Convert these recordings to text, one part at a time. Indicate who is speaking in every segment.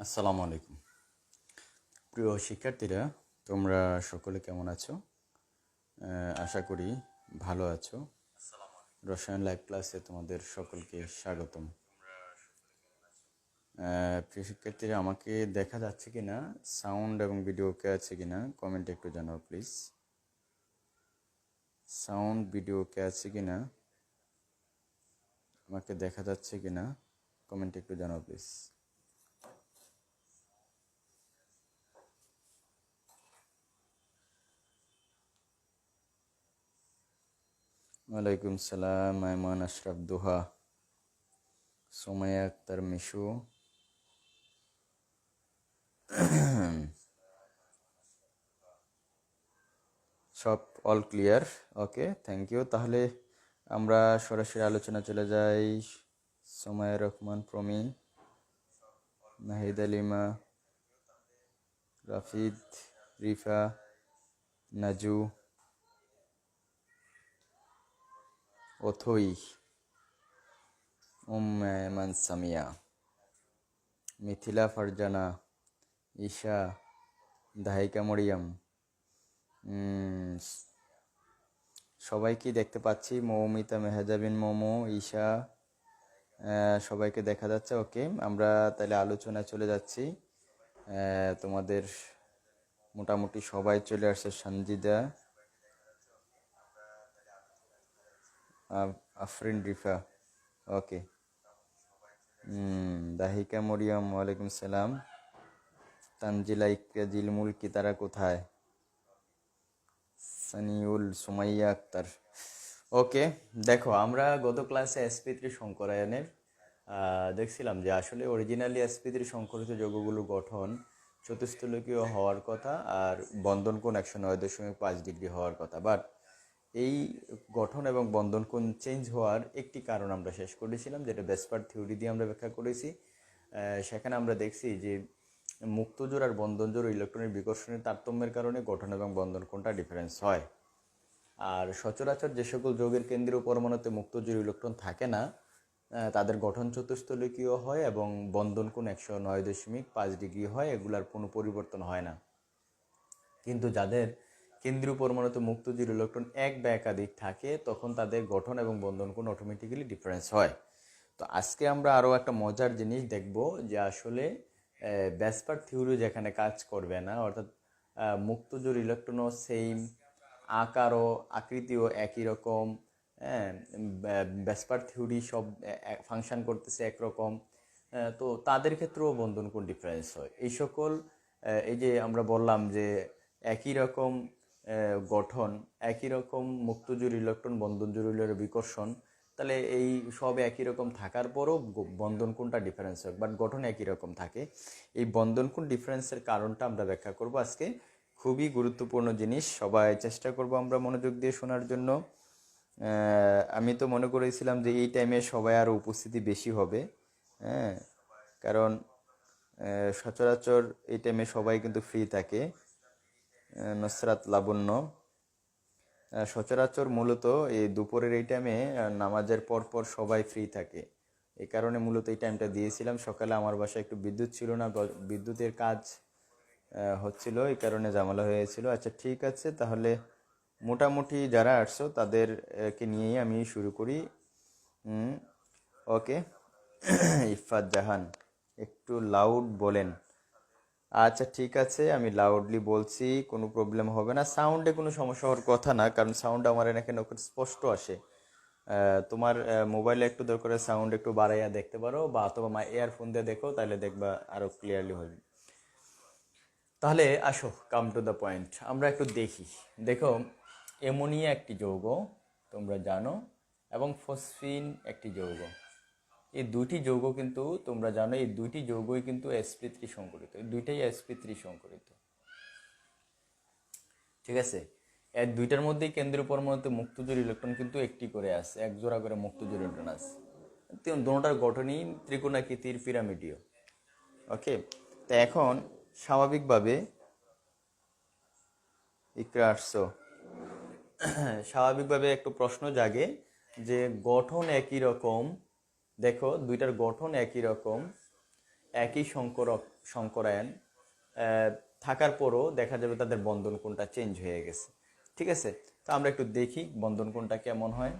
Speaker 1: আসসালামু আলাইকুম। প্রিয় শিক্ষার্থীরা, তোমরা সকলে কেমন আছো? আশা করি ভালো আছো। রসায়ন লাইভ ক্লাসে তোমাদের সকলকে স্বাগতম। প্রিয় শিক্ষার্থীরা, আমাকে দেখা যাচ্ছে কিনা, সাউন্ড এবং ভিডিও ওকে আছে কিনা কমেন্টে একটু জানাও প্লিজ। সাউন্ড ভিডিও ওকে আছে কিনা, আমাকে দেখা যাচ্ছে কিনা কমেন্টে একটু জানাও প্লিজ। ওয়ালাইকুম সালাম, আইমান আশরাফ দোহা, সোমায়া আক্তার মিশু, সব all clear. Okay, thank you. তাহলে আমরা সরাসরি আলোচনা চলে যাই। সোমায়া রহমান প্রমি, নাহিদ আলিমা, রাফিদ, রিফা, নাজু, অথই, এমান সামিয়া, মিথিলা ফারজানা, ঈশা, দাহিকা মরিয়াম, সবাইকে দেখতে পাচ্ছি। মৌমিতা মেহজাবিন, মোমো, ঈশা, সবাইকে দেখা যাচ্ছে। ওকে, আমরা তাহলে আলোচনায় চলে যাচ্ছি। তোমাদের মোটামুটি সবাই চলে আসছে। সঞ্জিদা, আফরিন, রিফা, ওকে, দাহিকা মরিয়ম, ওয়ালাইকুম সালাম, তানজিলা, ইকরা, জিলমুল কি, তারা কোথায়, সানিউল, সুমাইয়া আক্তার। ওকে, দেখো আমরা গত ক্লাসে sp3 সংকরায়নের দেখছিলাম যে আসলে অরিজিনালি sp3 সংকরিত যৌগগুলোর গঠন চতুস্থলকীয় হওয়ার কথা আর বন্ধন কোণ 109.5 ডিগ্রি হওয়ার কথা। বাট এই গঠন এবং বন্ধন কোণ চেঞ্জ হওয়ার একটি কারণ আমরা শেষ করেছিলাম, যেটা বেসপার থিওরি দিয়ে আমরা ব্যাখ্যা করেছি। সেখানে আমরা দেখছি যে মুক্তজোড় আর বন্ধনজোড় ইলেকট্রনের বিকর্ষণের তারতম্যের কারণে গঠন এবং বন্ধন কোণটা ডিফারেন্স হয়। আর সচরাচর যে সকল যৌগের কেন্দ্রীয় পরমাণুতে মুক্তজোড় ইলেকট্রন থাকে না, তাদের গঠন চতুস্থলকীয় হয় এবং বন্ধন কোণ 109.5 ডিগ্রি হয়, এগুলার কোনো পরিবর্তন হয় না। কিন্তু যাদের কেন্দ্রীয় পরমাণুতে মুক্তজোড় ইলেকট্রন এক বা একাধিক থাকে, তখন তাদের গঠন এবং বন্ধন কোণ অটোমেটিক্যালি ডিফারেন্স হয়। তো আজকে আমরা আরও একটা মজার জিনিস দেখব যে আসলে বেসপার থিওরি যেখানে কাজ করবে না, অর্থাৎ মুক্তজোড় ইলেকট্রনও সেম, আকারও আকৃতিও একই রকম, হ্যাঁ, বেসপার থিওরি সব ফাংশন করতেছে একরকম, তো তাদের ক্ষেত্রেও বন্ধন কোণ ডিফারেন্স হয়। এই সকল এই যে আমরা বললাম যে একই রকম গঠন, একই রকম মুক্তজোড় ইলেকট্রন, বন্ধনজোড় ইলেকট্রনের বিকর্ষণ, তাহলে এই সব একই রকম থাকার পরও বন্ধন কোণটা ডিফারেন্স হয়, বাট গঠন একই রকম থাকে। এই বন্ধন কোণ ডিফারেন্সের কারণটা আমরা ব্যাখ্যা করব আজকে। খুবই গুরুত্বপূর্ণ জিনিস, সবাই চেষ্টা করব আমরা মনোযোগ দিয়ে শোনার জন্য। আমি তো মনে করেছিলাম যে এই টাইমে সবাই আরও উপস্থিতি বেশি হবে, হ্যাঁ, কারণ সচরাচর এই টাইমে সবাই কিন্তু ফ্রি থাকে। নুসরাত, লাবণ্য, সচরাচর মূলত এই দুপুরের এই টাইমে নামাজের পর পর সবাই ফ্রি থাকে, এই কারণে মূলত এই টাইমটা দিয়েছিলাম। সকালে আমার বাসায় একটু বিদ্যুৎ ছিল না, বিদ্যুতের কাজ হচ্ছিল, এই কারণে ঝামেলা হয়েছিল। আচ্ছা, ঠিক আছে, তাহলে মোটামুটি যারা আসছো তাদেরকে নিয়েই আমি শুরু করি। ওকে, ইফাত জাহান, একটু লাউড বলেন। আচ্ছা, ঠিক আছে, আমি লাউডলি বলছি, কোনো প্রবলেম হবে না। সাউন্ডে কোনো সমস্যা হওয়ার কথা না, কারণ সাউন্ড আমার এখানে স্পষ্ট আসে। তোমার মোবাইলে একটু দরকার সাউন্ড একটু বাড়াইয়া দেখতে পারো, বা অথবা ইয়ারফোন দিয়ে দেখো, তাহলে দেখবা আরো ক্লিয়ারলি হবে। তাহলে আসো, কাম টু দ্য পয়েন্ট, আমরা একটু দেখি। দেখো, অ্যামোনিয়া একটি যৌগ, তোমরা জানো, এবং ফসফিন একটি যৌগ। এই দুইটি যৌগ কিন্তু তোমরা জানো, এই দুইটি যৌগই কিন্তু sp3 সংকরিত, এই দুইটাই sp3 সংকরিত, ঠিক আছে। এর দুইটার মধ্যেই কেন্দ্রীয় পরমাণুতে মুক্তজোড় ইলেকট্রন কিন্তু একটি করে আছে, এক জোড়া করে মুক্তজোড় ইলেকট্রন আছে। দুটোটার গঠনই ত্রিকোণাকৃতির, পিরামিডীয়। ওকে, তো এখন স্বাভাবিকভাবে ইকরা আসছো, স্বাভাবিকভাবে একটু প্রশ্ন জাগে যে গঠন একই রকম, দেখো দুইটার গঠন একই রকম, একই সংকরায়ন আহ, থাকার পরও দেখা যাবে তাদের বন্ধন কোণটা চেঞ্জ হয়ে গেছে। ঠিক আছে, তো আমরা একটু দেখি বন্ধন কোণটা কেমন হয়।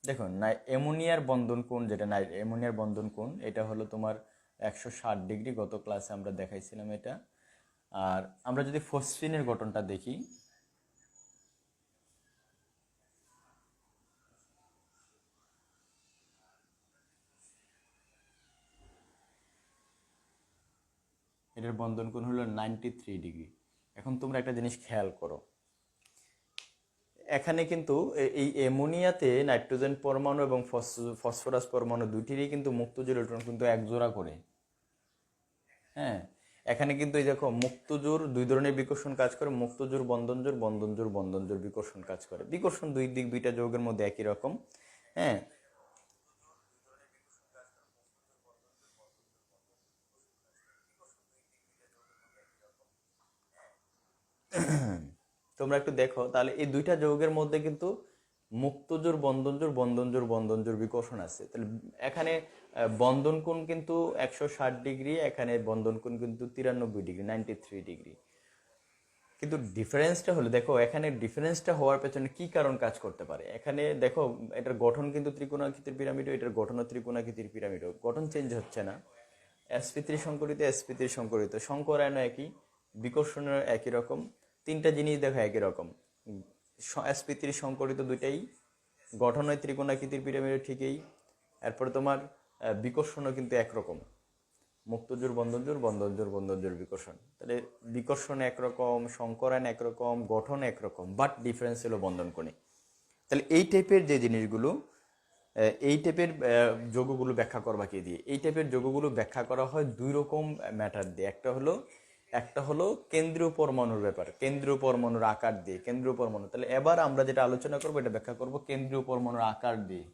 Speaker 1: দেখুন অ্যামোনিয়ার বন্ধন কোণ যেটা অ্যামোনিয়ার বন্ধন কোণ এটা হলো তোমার 160 ডিগ্রি, গত ক্লাসে আমরা দেখাইছিলাম এটা। আর আমরা যদি ফসফিনের গঠনটা দেখি, এটার বন্ধন কোণ হলো 93 ডিগ্রি। এখন তোমরা একটা জিনিস খেয়াল করো, এখানে কিন্তু এই অ্যামোনিয়াতে নাইট্রোজেন পরমাণু এবং ফসফরাস পরমাণু দুটিরই কিন্তু মুক্তজোড় ইলেকট্রন কিন্তু এক জোড়া করে। হ্যাঁ, এখানে কিন্তু এই দেখো মুক্তজোড় দুই ধরনের বিকর্ষণ কাজ করে, মুক্তজোড় বন্ধনজোড়, বন্ধনজোড় বন্ধনজোড় বিকর্ষণ কাজ করে। বিকর্ষণ দুই দিক দুইটা যৌগের মধ্যে একই রকম। হ্যাঁ, তোমরা একটু দেখো তাহলে এই দুইটা যৌগের মধ্যে কিন্তু মুক্তজোড় বন্ধনজোড় বন্ধনজোড় বন্ধনজোড় বিকর্ষণ আছে। তাহলে এখানে বন্ধন কোণ কিন্তু 160 ডিগ্রি, এখানে বন্ধন কোণ কিন্তু 93 ডিগ্রি, 93 ডিগ্রি। কিন্তু ডিফারেন্সটা হলো, দেখো এখানে ডিফারেন্সটা হওয়ার পেছনে কি কারণ কাজ করতে পারে। এখানে দেখো এটার গঠন কিন্তু ত্রিকোণাকৃতির পিরামিডও, এটার গঠনও ত্রিকোণাকৃতির পিরামিডও, গঠন চেঞ্জ হচ্ছে না। sp3 সংকরিত sp3 সংকরিত, সংকরায়নও একই, বিকর্ষণের একই রকম, তিনটা জিনিস দেখো একই রকম। sp3 সংকরিত দুইটাই, গঠন হয় ত্রিকোণাকৃতির পিরামিডের ঠিকই। এরপরে তোমার বিকর্ষণও কিন্তু একরকম, মুক্তজোড় বন্ধনজোড় বন্ধনজোড় বন্ধনজোড় বিকর্ষণ। তাহলে বিকর্ষণ একরকম, সংকরায়ন একরকম, গঠন একরকম, বাট ডিফারেন্স হলো বন্ধন কোণে। তাহলে এই টাইপের যে জিনিসগুলো, এই টাইপের যৌগগুলো ব্যাখ্যা করবা কি দিয়ে? এই টাইপের যৌগগুলো ব্যাখ্যা করা হয় দুই রকম ম্যাটার দিয়ে। একটা হলো কেন্দ্রীয় পরমাণুর ব্যাপার, কেন্দ্রীয় পরমাণুর আকার দিয়ে, কেন্দ্রীয় পরমাণু। তাহলে এবার আমরা যেটা আলোচনা করবো এটা ব্যাখ্যা করব কেন্দ্রীয় পরমাণুর আকার দিয়ে।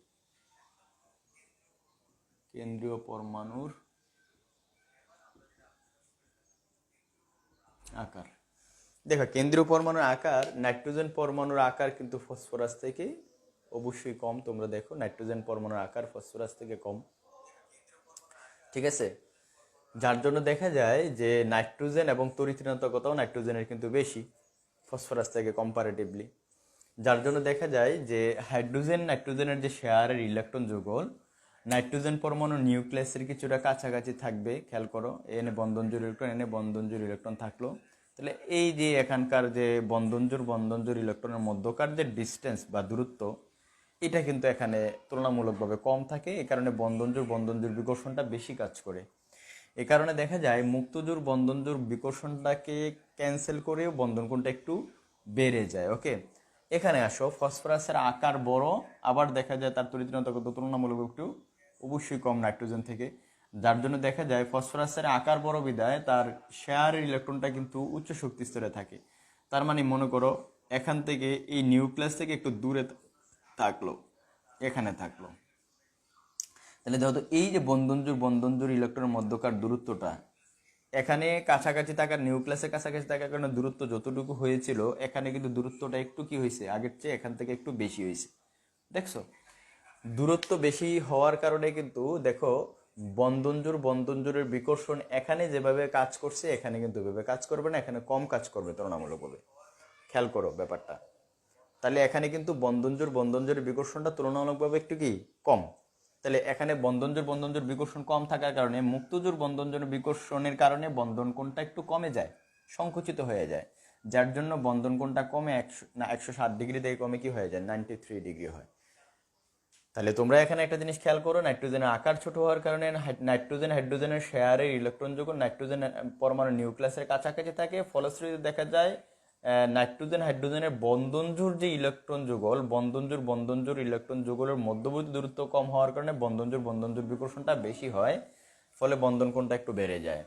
Speaker 1: কেন্দ্রীয় পরমাণুর আকার, দেখো কেন্দ্রীয় পরমাণুর আকার, নাইট্রোজেন পরমাণুর আকার কিন্তু ফসফরাস থেকে অবশ্যই কম। তোমরা দেখো নাইট্রোজেন পরমাণুর আকার ফসফরাস থেকে কম। ঠিক আছে, যার জন্য দেখা যায় যে নাইট্রোজেন এবং তড়িৎ-ঋণাত্মকতাও নাইট্রোজেনের কিন্তু বেশি ফসফরাস থেকে কম্পারেটিভলি। যার জন্য দেখা যায় যে হাইড্রোজেন নাইট্রোজেনের যে শেয়ারের ইলেকট্রন যুগল, নাইট্রোজেন পরমাণু নিউক্লিয়াসের কিছুটা কাছাকাছি থাকবে। খেয়াল করো, এনে বন্ধনজোড় ইলেকট্রন, এনে বন্ধনজোড় ইলেকট্রন থাকলো। তাহলে এই যে এখানকার যে বন্ধনজোড় ইলেকট্রনের মধ্যকার যে ডিস্টেন্স বা দূরত্ব, এটা কিন্তু এখানে তুলনামূলকভাবে কম থাকে। এই কারণে বন্ধনজোড় বিকর্ষণটা বেশি কাজ করে। এ কারণে দেখা যায় মুক্তজোড় বন্ধনজোড় বিকর্ষণটাকে ক্যান্সেল করেও বন্ধন কোণটা একটু বেড়ে যায়। ওকে, এখানে আসো, ফসফরাসের আকার বড়, আবার দেখা যায় তার তড়িৎ-ঋণাত্মকতা তুলনামূলক একটু অবশ্যই কম নাইট্রোজেন থেকে। যার জন্য দেখা যায় ফসফরাসের আকার বড় বিদায় তার শেয়ারের ইলেকট্রনটা কিন্তু উচ্চ শক্তি স্তরে থাকে। তার মানে মনে করো এখান থেকে এই নিউক্লিয়াস থেকে একটু দূরে থাকলো, এখানে থাকলো। তাহলে দেখো তো এই যে বন্ধনজোড় ইলেকট্রনের মধ্যকার দূরত্বটা, এখানে কাছাকাছি থাকার, নিউক্লিয়াসের কাছাকাছি থাকার কারণে দূরত্ব যতটুকু হয়েছিল, এখানে কিন্তু দূরত্বটা একটু কি হয়েছে, আগের চেয়ে এখান থেকে একটু বেশি হয়েছে। দেখছো, দূরত্ব বেশি হওয়ার কারণে কিন্তু দেখো বন্ধনজোড়ের বিকর্ষণ এখানে যেভাবে কাজ করছে এখানে কিন্তু এভাবে কাজ করবে না, এখানে কম কাজ করবে তুলনামূলকভাবে। খেয়াল করো ব্যাপারটা। তাহলে এখানে কিন্তু বন্ধনজোড়ের বিকর্ষণটা তুলনামূলকভাবে একটু কি কম। তাহলে এখানে বন্ধনজোড় বিকর্ষণ কম থাকার কারণে মুক্তজোড় বন্ধনজোড় বিকর্ষণের কারণে বন্ধন কোণটা একটু কমে যায়, সংকুচিত হয়ে যায়। যার জন্য বন্ধন কোণটা কমে 160 ডিগ্রি থেকে কমে কি হয়ে যায়, 93 ডিগ্রি হয়। তাহলে তোমরা এখানে একটা জিনিস খেয়াল করো, নাইট্রোজেনের আকার ছোট হওয়ার কারণে হাইড্রোজেনের শেয়ারের ইলেকট্রন যখন নাইট্রোজেন পরমাণু নিউক্লিয়াসের কাছাকাছি থাকে, ফলশ্রুতিতে দেখা যায় হাইড্রোজেনের বন্ধনজোড় যে ইলেকট্রন যুগল, বন্ধনজোড় ইলেকট্রন যুগলের মধ্যবর্তী দূরত্ব কম হওয়ার কারণে বন্ধনজোড় বিকর্ষণটা বেশি হয়, ফলে বন্ধন কোণটা একটু বেড়ে যায়।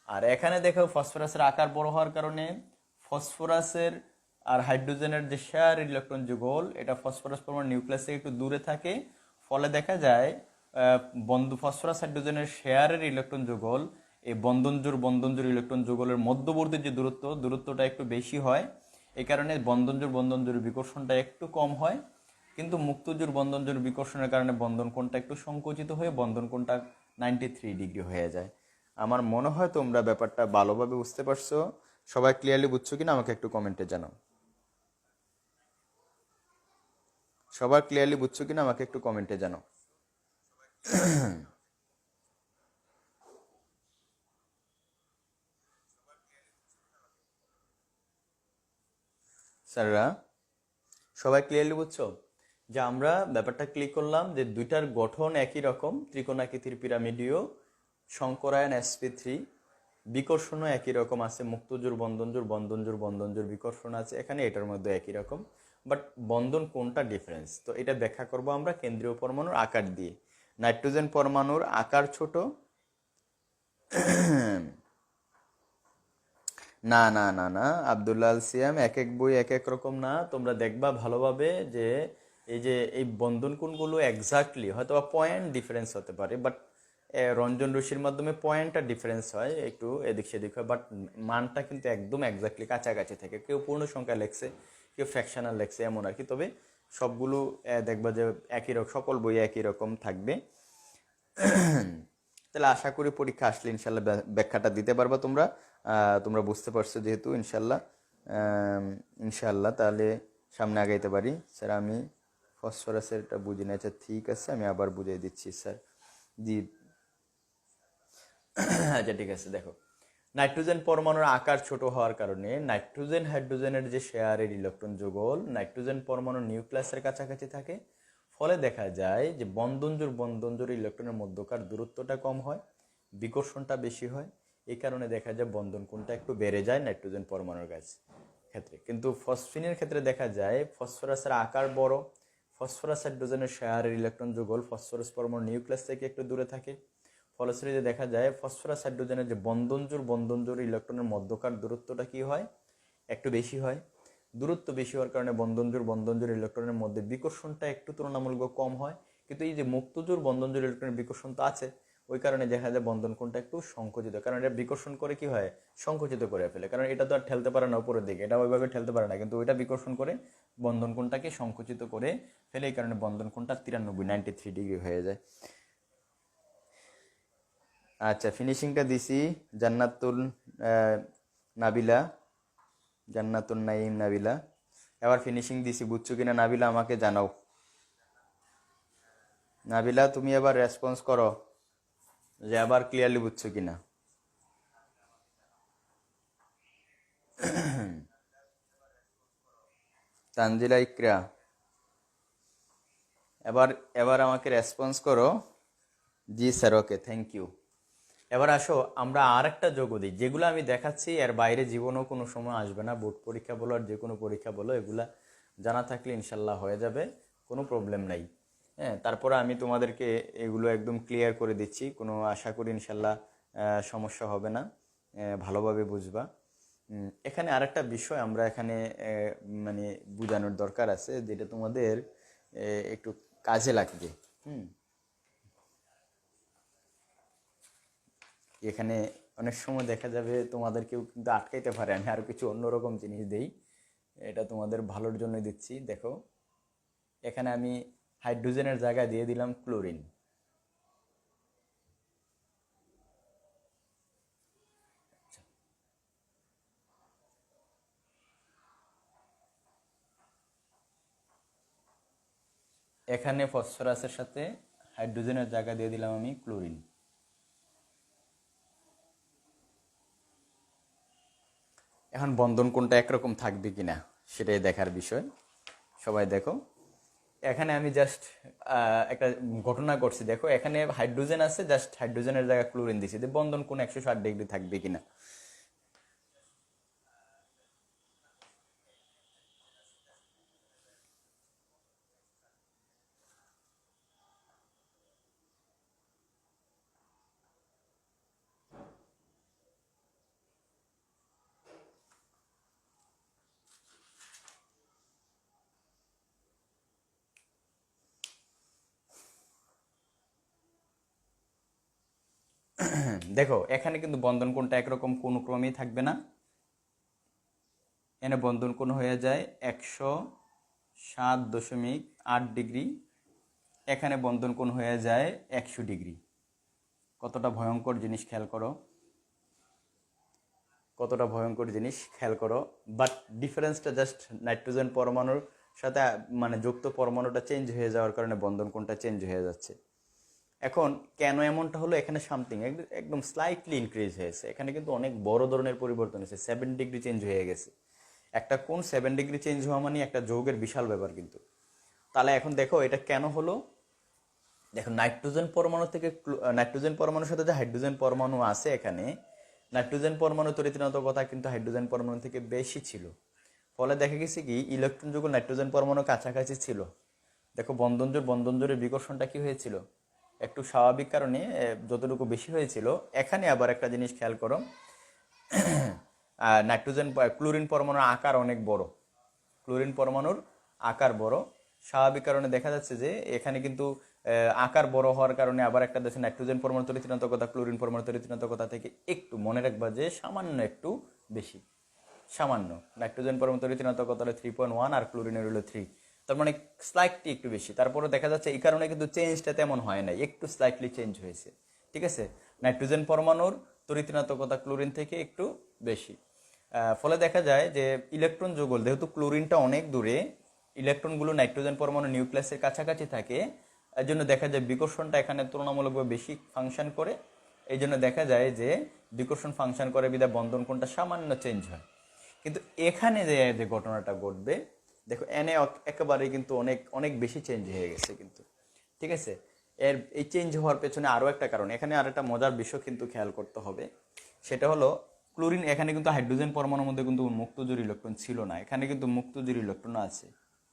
Speaker 1: আর এখানে দেখো ফসফরাসের আকার বড় হওয়ার কারণে ফসফরাসের আর হাইড্রোজেনের যে শেয়ার ইলেকট্রন যুগল, এটা ফসফরাস পরমাণু নিউক্লিয়াস থেকে একটু দূরে থাকে। ফলে দেখা যায় ফসফরাস হাইড্রোজেনের শেয়ারের ইলেকট্রন যুগল, এই বন্ধনজোড় ইলেকট্রন যুগলের মধ্যবর্তী যে দূরত্বটা একটু বেশি হয়, এই কারণে বন্ধনজোড় বিকর্ষণটা একটু কম হয়, কিন্তু মুক্তজোড় বন্ধনজোড় বিকর্ষণের কারণে বন্ধন কোণটা একটু সংকুচিত হয়ে বন্ধন কোণটা 93 ডিগ্রি হয়ে যায়। আমার মনে হয় তোমরা ব্যাপারটা ভালোভাবে বুঝতে পারছো। সবাই ক্লিয়ারলি বুঝছো কিনা আমাকে একটু কমেন্টে জানাও। সবার ক্লিয়ারলি বুঝছো কিনা আমাকে একটু কমেন্টে জানাও। স্যাররা সবাই ক্লিয়ারলি বুঝছো যে আমরা ব্যাপারটা ক্লিক করলাম যে দুইটার গঠন একই রকম, ত্রিকোণাকৃতির পিরামিডীয়, শঙ্করায়ন sp3, বিকর্ষণও একই রকম আছে, মুক্তজোড় বন্ধনজোড় বিকর্ষণ আছে এখানে, এটার মধ্যে একই রকম, বাট বন্ধন কোনটা ডিফারেন্স, তো এটা ব্যাখ্যা করব আমরা কেন্দ্রীয় পরমাণুর আকার দিয়ে। নাইট্রোজেন পরমাণুর আকার ছোট। না না না না আব্দুল্লাহ আল সিয়াম, এক এক বই এক এক রকম না। তোমরা দেখবা ভালোভাবে যে এই বন্ধন কোণগুলো এক্স্যাক্টলি হয়তো বা পয়েন্ট ডিফারেন্স হতে পারে, বাট রঞ্জন রশ্মির মাধ্যমে পয়েন্টটা ডিফারেন্স হয়, একটু এদিক সেদিক হয়, বাট মানটা কিন্তু একদম এক্স্যাক্টলি কাছাকাছি থাকে। কেউ পূর্ণ সংখ্যা লেখছে, কেউ ফ্র্যাকশনাল লেখছে, এমন আর কি। তবে সবগুলো দেখবা যে একই রকম, সকল বই একই রকম থাকবে। তাহলে আশা করি পরীক্ষা আসলে ইনশাল্লাহ ব্যাখ্যাটা দিতে পারবা তোমরা। তোমরা বুঝতে পারছো যেহেতু ইনশাল্লাহ। ইনশাল্লাহ তাহলে সামনে আগাইতে পারি। স্যার আমি ফসফরাসের এটা বুঝি না। আচ্ছা ঠিক আছে, আমি আবার বুঝিয়ে দিচ্ছি স্যার। জি আচ্ছা ঠিক আছে। দেখো, নাইট্রোজেন পরমাণুর আকার ছোট হওয়ার কারণে নাইট্রোজেন হাইড্রোজেনের যে শেয়ারের ইলেকট্রন যুগল নাইট্রোজেন পরমাণুর নিউক্লিয়াসের কাছাকাছি থাকে, ফলে দেখা যায় যে বন্ধনজোড় ইলেকট্রনের মধ্যকার দূরত্বটা কম হয়, বিকর্ষণটা বেশি হয়। এই কারণে দেখা যায় বন্ধন কোণটা একটু বেড়ে যায় নাইট্রোজেন পরমাণুর ক্ষেত্রে। কিন্তু ফসফিনের ক্ষেত্রে দেখা যায় ফসফরাসের আকার বড়, ফসফরাস হাইড্রোজেনের শেয়ারের ইলেকট্রন যুগল ফসফরাস পরমাণু নিউক্লিয়াস থেকে একটু দূরে থাকে, ফলশ্রুতিতে দেখা যায় ফসফরাস হাইড্রোজেনের যে বন্ধনজোড় ইলেকট্রনের মধ্যকার দূরত্বটা কি হয়, একটু বেশি হয়। দূরত্ব বেশি হওয়ার কারণে বন্ধনজোড় ইলেকট্রনের মধ্যে বিকর্ষণটা একটু তুলনামূলক কম হয়। কিন্তু এই যে বন্ধনজোড় ইলেকট্রনের বিকর্ষণ তো আছে, ওই কারণে দেখা যায় বন্ধন কোণটা একটু সংকুচিত, কারণ এটা বিকর্ষণ করে কি হয়, সংকুচিত করে ফেলে, কারণ এটা তো আর ঠেলতে পারে না উপরের দিকে, এটা ওইভাবে ঠেলতে পারে না, কিন্তু ওইটা বিকর্ষণ করে বন্ধন কোণটাকে সংকুচিত করে ফেলে। এই কারণে বন্ধন কোণটা 93 হয়ে যায়। আচ্ছা ফিনিশিংটা দিছি। জান্নাতুল নাবিলা, জান্নাতুল নাইম নাবিলা, এবার ফিনিশিং দিছি, বুঝছো কিনা নাবিলা আমাকে জানাও। নাবিলা তুমি এবার রেসপন্স করো যে আবার ক্লিয়ারলি বুঝছো কিনা। তানজিলা ইকরা, এবার এবার আমাকে রেসপন্স করো। জি স্যার, ওকে থ্যাংক ইউ। এবার আসো আমরা আর একটা যোগ দিই, যেগুলো আমি দেখাচ্ছি এর বাইরে জীবনেও কোনো সময় আসবে না, বোর্ড পরীক্ষা বলো আর যে কোনো পরীক্ষা বলো, এগুলা জানা থাকলে ইনশাল্লাহ হয়ে যাবে, কোনো প্রবলেম নাই। হ্যাঁ, তারপরে আমি তোমাদেরকে এগুলো একদম ক্লিয়ার করে দিচ্ছি, কোনো আশা করি ইনশাল্লাহ সমস্যা হবে না, ভালোভাবে বুঝবা। এখানে আরেকটা বিষয় আমরা এখানে মানে বোঝানোর দরকার আছে, যেটা তোমাদের একটু কাজে লাগবে। হুম, এখানে অনেক সময় দেখা যাবে তোমাদের কেউ কিন্তু আটকাইতে পারে, আমি আরো কিছু অন্যরকম জিনিস দেই, এটা তোমাদের ভালোর জন্য দিচ্ছি। দেখো, এখানে আমি হাইড্রোজেনের জায়গায় দিয়ে দিলাম ক্লোরিন। এখানে ফসফরাসের সাথে হাইড্রোজেনের জায়গায় দিয়ে দিলাম আমি ক্লোরিন। এখন বন্ধন কোনটা একরকম থাকবে কিনা সেটাই দেখার বিষয়। সবাই দেখো, এখানে আমি জাস্ট একটা ঘটনা করছি। দেখো, এখানে হাইড্রোজেন আছে, জাস্ট হাইড্রোজেনের জায়গায় ক্লোরিন দিছি, যে বন্ধন কোণ 160 ডিগ্রি থাকবে কিনা। দেখো, এখানে কিন্তু বন্ধন কোণটা একরকম কোনো ক্রমেই থাকবে না। এখানে বন্ধন কোণ হয়ে যায় 107.8 ডিগ্রি, এখানে বন্ধন কোণ হয়ে যায় 100 ডিগ্রি। কতটা ভয়ঙ্কর জিনিস খেয়াল করো, কতটা ভয়ঙ্কর জিনিস খেয়াল করো। বাট ডিফারেন্সটা জাস্ট নাইট্রোজেন পরমাণুর সাথে মানে যুক্ত পরমাণুটা চেঞ্জ হয়ে যাওয়ার কারণে বন্ধন কোণটা চেঞ্জ হয়ে যাচ্ছে। এখন কেন এমনটা হলো, এখানে সামথিং একদম স্লাইটলি ইনক্রিজ হয়েছে, এখানে কিন্তু অনেক বড় ধরনের পরিবর্তন হয়েছে, 7 ডিগ্রি চেঞ্জ হয়ে গেছে। একটা কোণ 7 ডিগ্রি চেঞ্জ হওয়া মানে একটা যৌগের বিশাল ব্যাপার কিন্তু। তাহলে এখন দেখো এটা কেন হলো। দেখো নাইট্রোজেন পরমাণু থেকে নাইট্রোজেন পরমাণুর সাথে যে হাইড্রোজেন পরমাণু আছে, এখানে নাইট্রোজেন পরমাণু তড়িৎ-ঋণাত্মকতা কিন্তু হাইড্রোজেন পরমাণু থেকে বেশি ছিল। ফলে দেখা গেছে কি ইলেকট্রন যুগল নাইট্রোজেন পরমাণু কাছাকাছি ছিল। দেখো বন্ধন জোড়ের বিকর্ষণটা কি হয়েছিল, একটু স্বাভাবিক কারণে যতটুকু বেশি হয়েছিল। এখানে আবার একটা জিনিস খেয়াল করো, ক্লোরিন পরমাণুর আকার অনেক বড়, ক্লোরিন পরমাণুর আকার বড়। স্বাভাবিক কারণে দেখা যাচ্ছে যে এখানে কিন্তু আকার বড় হওয়ার কারণে আবার একটা দেশে নাইট্রোজেন পরমাণু তড়িৎ-ঋণাত্মকতা ক্লোরিন পরমাণু তড়িৎ-ঋণাত্মকতা থেকে একটু মনে রাখবা যে সামান্য একটু বেশি, সামান্য। নাইট্রোজেন পরমাণু তড়িৎ-ঋণাত্মকতা হলো 3.1 আর ক্লোরিনের হলো 3, তার মানে স্লাইটলি একটু বেশি। তারপরে দেখা যাচ্ছে এই কারণে কিন্তু চেঞ্জটা তেমন হয় নাই, একটু স্লাইটলি চেঞ্জ হয়েছে। ঠিক আছে, নাইট্রোজেন পরমাণুর তড়িৎ-ঋণাত্মকতা ক্লোরিন থেকে একটু বেশি। ফলে দেখা যায় যে ইলেকট্রন যুগল, যেহেতু ক্লোরিনটা অনেক দূরে, ইলেকট্রনগুলো নাইট্রোজেন পরমাণু নিউক্লিয়াসের কাছাকাছি থাকে, এর জন্য দেখা যায় বিকর্ষণটা এখানে তুলনামূলকভাবে বেশি ফাংশন করে। এই জন্য দেখা যায় যে বিকর্ষণ ফাংশন করে বিধায় বন্ধন কোণটা সামান্য চেঞ্জ হয়। কিন্তু এখানে যে ঘটনাটা ঘটবে, দেখো এনে একেবারে কিন্তু অনেক অনেক বেশি চেঞ্জ হয়ে গেছে কিন্তু। ঠিক আছে, এই চেঞ্জ হওয়ার পেছনে আরও একটা কারণ, এখানে আর একটা মজার বিষয় কিন্তু খেয়াল করতে হবে। সেটা হলো ক্লোরিন, এখানে কিন্তু হাইড্রোজেন পরমাণুর মধ্যে কিন্তু মুক্তজোড় ইলেকট্রন ছিল না, এখানে কিন্তু মুক্তজোড় ইলেকট্রন আছে।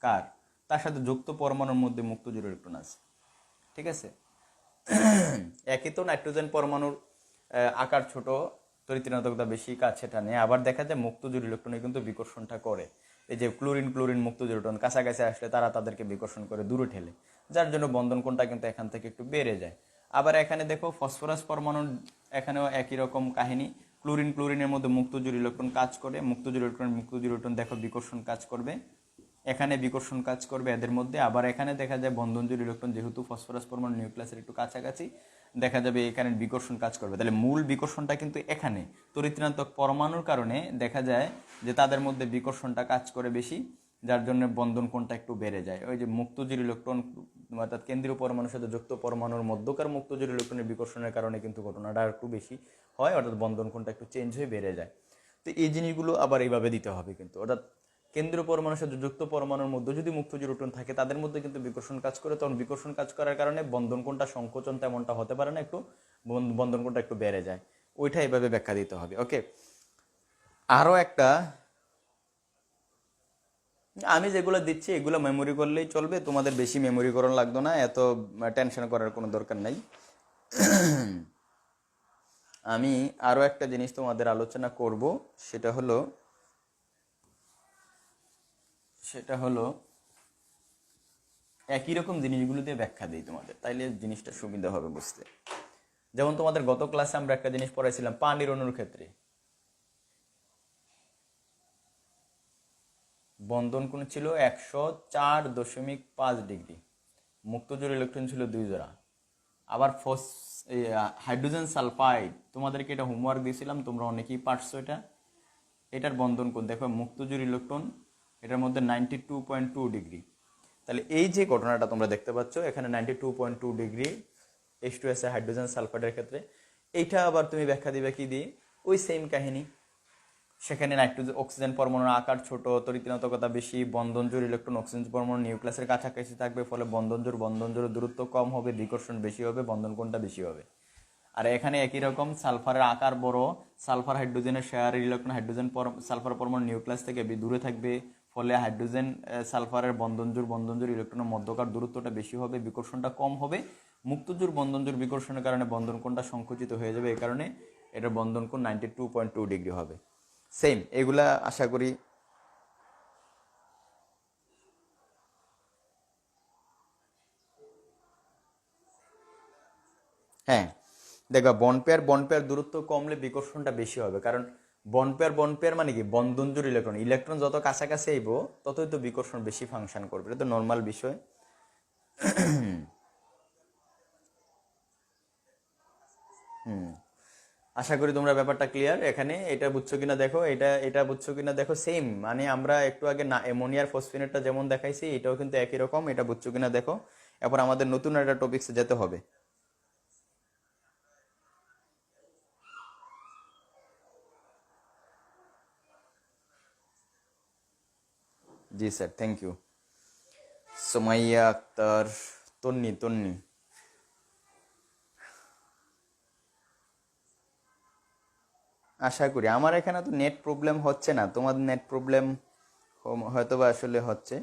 Speaker 1: কার? তার সাথে যুক্ত পরমাণুর মধ্যে মুক্তজোড় ইলেকট্রন আছে। ঠিক আছে, একই তো নাইট্রোজেন পরমাণুর আকার ছোট, তড়িৎ-ঋণাত্মকতা বেশি, কাছে টানে। আবার দেখা যায় মুক্তজোড় ইলেকট্রনে কিন্তু বিকর্ষণটা করে। এই যে ক্লোরিন মুক্তজোড় ইলেকট্রন কাছাকাছি আসলে তারা তাদেরকে বিকর্ষণ করে দূরে ঠেলে, যার জন্য বন্ধন কোণটা কিন্তু এখান থেকে একটু বেড়ে যায়। আবার এখানে দেখো ফসফরাস পরমাণুর এখানেও একই রকম কাহিনী। ক্লোরিনের মধ্যে মুক্তজোড় ইলেকট্রন কাজ করে, মুক্তজোড় ইলেকট্রন দেখো বিকর্ষণ কাজ করবে, এখানে বিকর্ষণ কাজ করবে এদের মধ্যে। আবার এখানে দেখা যায় বন্ধনজোড় ইলেকট্রন যেহেতু ফসফরাস পরমাণু নিউক্লিয়াসের একটু কাছাকাছি, দেখা যাবে এখানে বিকর্ষণ কাজ করবে। তাহলে মূল বিকর্ষণটা কিন্তু এখানে তড়িৎ-ঋণাত্মক পরমাণুর কারণে দেখা যায় যে তাদের মধ্যে বিকর্ষণটা কাজ করে বেশি, যার জন্য বন্ধন কোণটা একটু বেড়ে যায়। ওই যে মুক্তজোড় ইলেকট্রন অর্থাৎ কেন্দ্রীয় পরমাণুর সাথে যুক্ত পরমাণুর মধ্যকার মুক্তজোড় ইলেকট্রনের বিকর্ষণের কারণে কিন্তু ঘটনাটা একটু বেশি হয়, অর্থাৎ বন্ধন কোণটা একটু চেঞ্জ হয়ে বেড়ে যায়। তো এই জিনিসগুলো আবার এইভাবে দিতে হবে কিন্তু, অর্থাৎ কেন্দ্রীয় পরমাণুর সাথে যুক্ত পরমাণুর মধ্যে যদি মুক্তজোড় ইলেকট্রন থাকে তাদের মধ্যে কিন্তু বিকর্ষণ কাজ করে, তখন বিকর্ষণ কাজ করার কারণে বন্ধন কোণটা সংকোচন তেমনটা হতে পারে না, একটু বন্ধন কোণটা একটু বেড়ে যায়। ওইটা এইভাবে ব্যাখ্যা দিতে হবে। ওকে, আরও একটা, আমি যেগুলো দিচ্ছি এগুলো মেমোরি করলেই চলবে, তোমাদের বেশি মেমোরি করানো লাগতো না, এত টেনশন করার কোনো দরকার নাই। আমি আরও একটা জিনিস তোমাদের আলোচনা করব, সেটা হলো একই রকম জিনিসগুলো দিয়ে ব্যাখ্যা দিই তোমাদের, তাইলে জিনিসটা সুবিধা হবে বুঝতে। যেমন তোমাদের গত ক্লাসে আমরা একটা জিনিস পড়াইছিলাম পানির অণুর ক্ষেত্রে বন্ধন কোণ ছিল 104.5 ডিগ্রি, মুক্তজোড় ইলেকট্রন ছিল 2 জোড়া। আবার হাইড্রোজেন সালফাইড, তোমাদেরকে এটা হোমওয়ার্ক দিয়েছিলাম, তোমরা অনেকেই পারছো এটা। এটার বন্ধন কোণ দেখো মুক্তজোড় ইলেকট্রন, এটার মধ্যে 92.2 ডিগ্রি। তাহলে এই যে ঘটনাটা তোমরা দেখতে পাচ্ছ এখানে 92.2 ডিগ্রি H2S হাইড্রোজেন সালফাইডের ক্ষেত্রে, এইটা আবার তুমি ব্যাখ্যা দিবে কি দিয়ে? ওই সেম কাহিনী, সেখানে অক্সিজেন পরমাণুর আকার ছোট, তড়িৎ-ঋণাত্মকতা বেশি, বন্ধনজোড় ইলেকট্রন অক্সিজেন পরমাণু নিউক্লিয়াসের কাছাকাছি থাকবে, ফলে বন্ধনজোড় দূরত্ব কম হবে, বিকর্ষণ বেশি হবে, বন্ধন কোণটা বেশি হবে। আর এখানে একই রকম সালফারের আকার বড়, সালফার হাইড্রোজেনের শেয়ারের ইলেকট্রন সালফার পরমাণু নিউক্লিয়াস থেকে দূরে থাকবে, ফলে হাইড্রোজেন সালফারের বন্ধনজোড় ইলেকট্রনের মধ্যকার দূরত্বটা বেশি হবে, বিকর্ষণটা কম হবে। বন্ধনজোড় বিকর্ষণের কারণে বন্ধন কোণটা সংকুচিত হয়ে যাবে, এই কারণে এটার বন্ধন কোণ 92.2 ডিগ্রি হবে। সেম এগুলা আশা করি হ্যাঁ। দেখবা বন্ড পেয়ার দূরত্ব কমলে বিকর্ষণটা বেশি হবে, কারণ বন পেয়ার মানে কি বন্ধনজোড় ইলেকট্রন, ইলেকট্রন যত কাছাকাছি আইব ততই তো বিকর্ষণ বেশি ফাংশন করবে, এটা তো নর্মাল বিষয়। আশা করি তোমরা ব্যাপারটা ক্লিয়ার। এখানে এটা বুঝছো কিনা দেখো, এটা এটা বুঝছো কিনা দেখো, সেম মানে আমরা একটু আগে না অ্যামোনিয়ার ফসফেটটা যেমন দেখাইছি এটাও কিন্তু একই রকম, এটা বুঝছো কিনা দেখো। এরপর আমাদের নতুন একটা টপিকসে যেতে হবে। জি sir, thank you. Somaiya Akter, Tonni Tonni. আশা করি আমার এখানে তো নেট প্রবলেম হচ্ছে না, তোমাদের নেট প্রবলেম হয়তো বা আসলে হচ্ছে।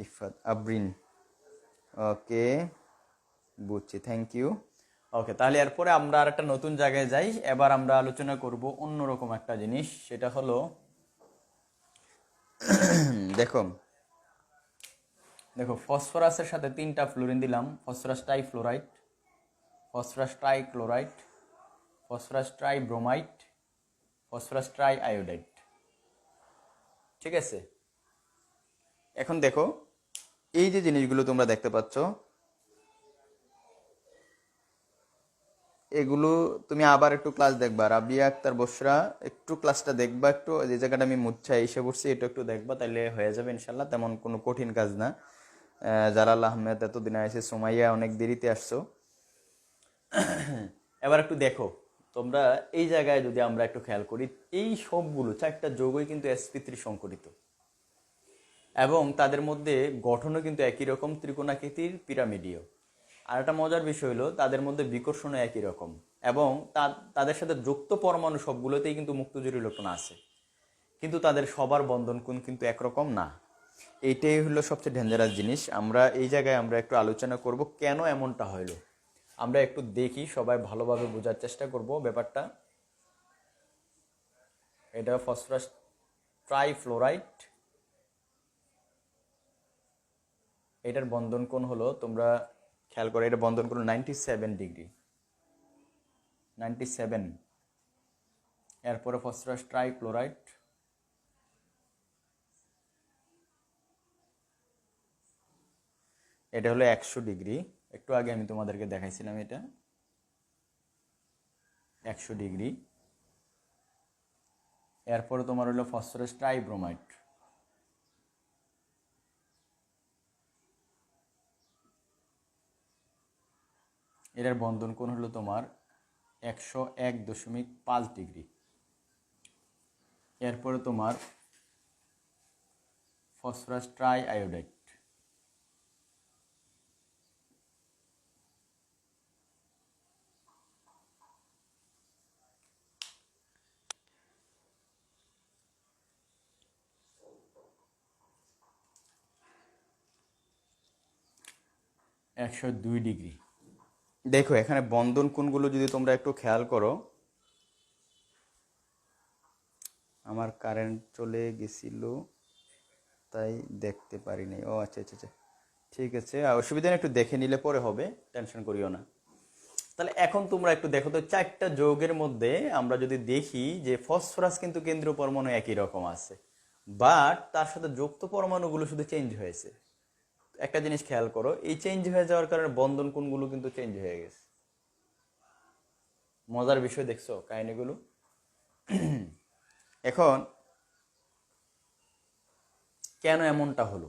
Speaker 1: ইফাত আবরিন, ওকে বুঝছি, থ্যাংক ইউ। ওকে, তাহলে এরপরে আমরা আর একটা নতুন জায়গায় যাই। এবার আমরা আলোচনা করব অন্যরকম একটা জিনিস, সেটা হলো দেখো দেখো ফসফরাসের সাথে তিনটা ফ্লোরিন দিলাম, phosphorus trifluoride, phosphorus trichloride, phosphorus tribromide, phosphorus triiodide. ঠিক আছে, এখন দেখো এই যে জিনিসগুলো তোমরা দেখতে পাচ্ছ, এগুলো তুমি আবার একটু ক্লাস দেখবা, রাবিয়া আক্তার বসরা একটু ক্লাসটা দেখবা, একটু যে জায়গাটা আমি মুচ্ছা এসে পড়ছি এটা একটু দেখবা, তাইলে হয়ে যাবে ইনশাল্লাহ, তেমন কোনো কঠিন কাজ না। জালাল আহমেদ এতদিন আসে, সোমাইয়া অনেক দেরিতে আসছো। এবার একটু দেখো তোমরা এই জায়গায় যদি আমরা একটু খেয়াল করি, এই সবগুলো চারটা যৌগই কিন্তু sp3 সংকরিত, এবং তাদের মধ্যে গঠনও কিন্তু একই রকম, ত্রিকোণাকৃতির পিরামিডীয়। আর একটা মজার বিষয় হলো তাদের মধ্যে বিকর্ষণও একই রকম, এবং তাদের সাথে যুক্ত পরমাণু সবগুলোতেই কিন্তু মুক্তজোড় ইলেকট্রন আছে, কিন্তু তাদের সবার বন্ধন কোণ কিন্তু একরকম না। এইটাই হলো সবচেয়ে ডেঞ্জারাস জিনিস। আমরা এই জায়গায় আমরা একটু আলোচনা করব কেন এমনটা হইলো, আমরা একটু দেখি, সবাই ভালোভাবে বোঝার চেষ্টা করব ব্যাপারটা। এটা ফসফরাস ট্রাইফ্লোরাইড, এটার বন্ধন কোণ হলো, তোমরা খেয়াল করো, এটা বন্ধন কোণ 97 ডিগ্রি, 97। এরপরে ফসফরাস ট্রাইক্লোরাইড, এটা হলো 100 ডিগ্রি, একটু আগে আমি তোমাদেরকে দেখাইছিলাম, এটা 100 ডিগ্রি। এরপরে তোমার হলো ফসফরাস ট্রাইব্রোমাইড, এটার বন্ধন কোণ হলো তোমার 101.5 ডিগ্রি। এরপরে তোমার ফসফরাস ট্রাই আয়োডাইড, একশো 2 ডিগ্রি। দেখো এখানে বন্ধন কোণগুলো যদি তোমরা একটু খেয়াল করো, আমার কারেন্ট চলে গেছিল তাই দেখতে পারিনি। ও আচ্ছা আচ্ছা আচ্ছা, ঠিক আছে, অসুবিধা নেই, একটু দেখে নিলে পরে হবে, টেনশন করিও না। তাহলে এখন তোমরা একটু দেখো তো, চারটা যৌগের মধ্যে আমরা যদি দেখি যে ফসফরাস কিন্তু কেন্দ্রীয় পরমাণু একই রকম আছে, বাট তার সাথে যুক্ত পরমাণুগুলো শুধু চেঞ্জ হয়েছে। একটা জিনিস খেয়াল করো, এই চেঞ্জ হয়ে যাওয়ার কারণে বন্ধন কোণগুলো কিন্তু চেঞ্জ হয়ে গেছে। মজার বিষয় দেখছো কাহিনীগুলো। এখন কেন এমনটা হলো,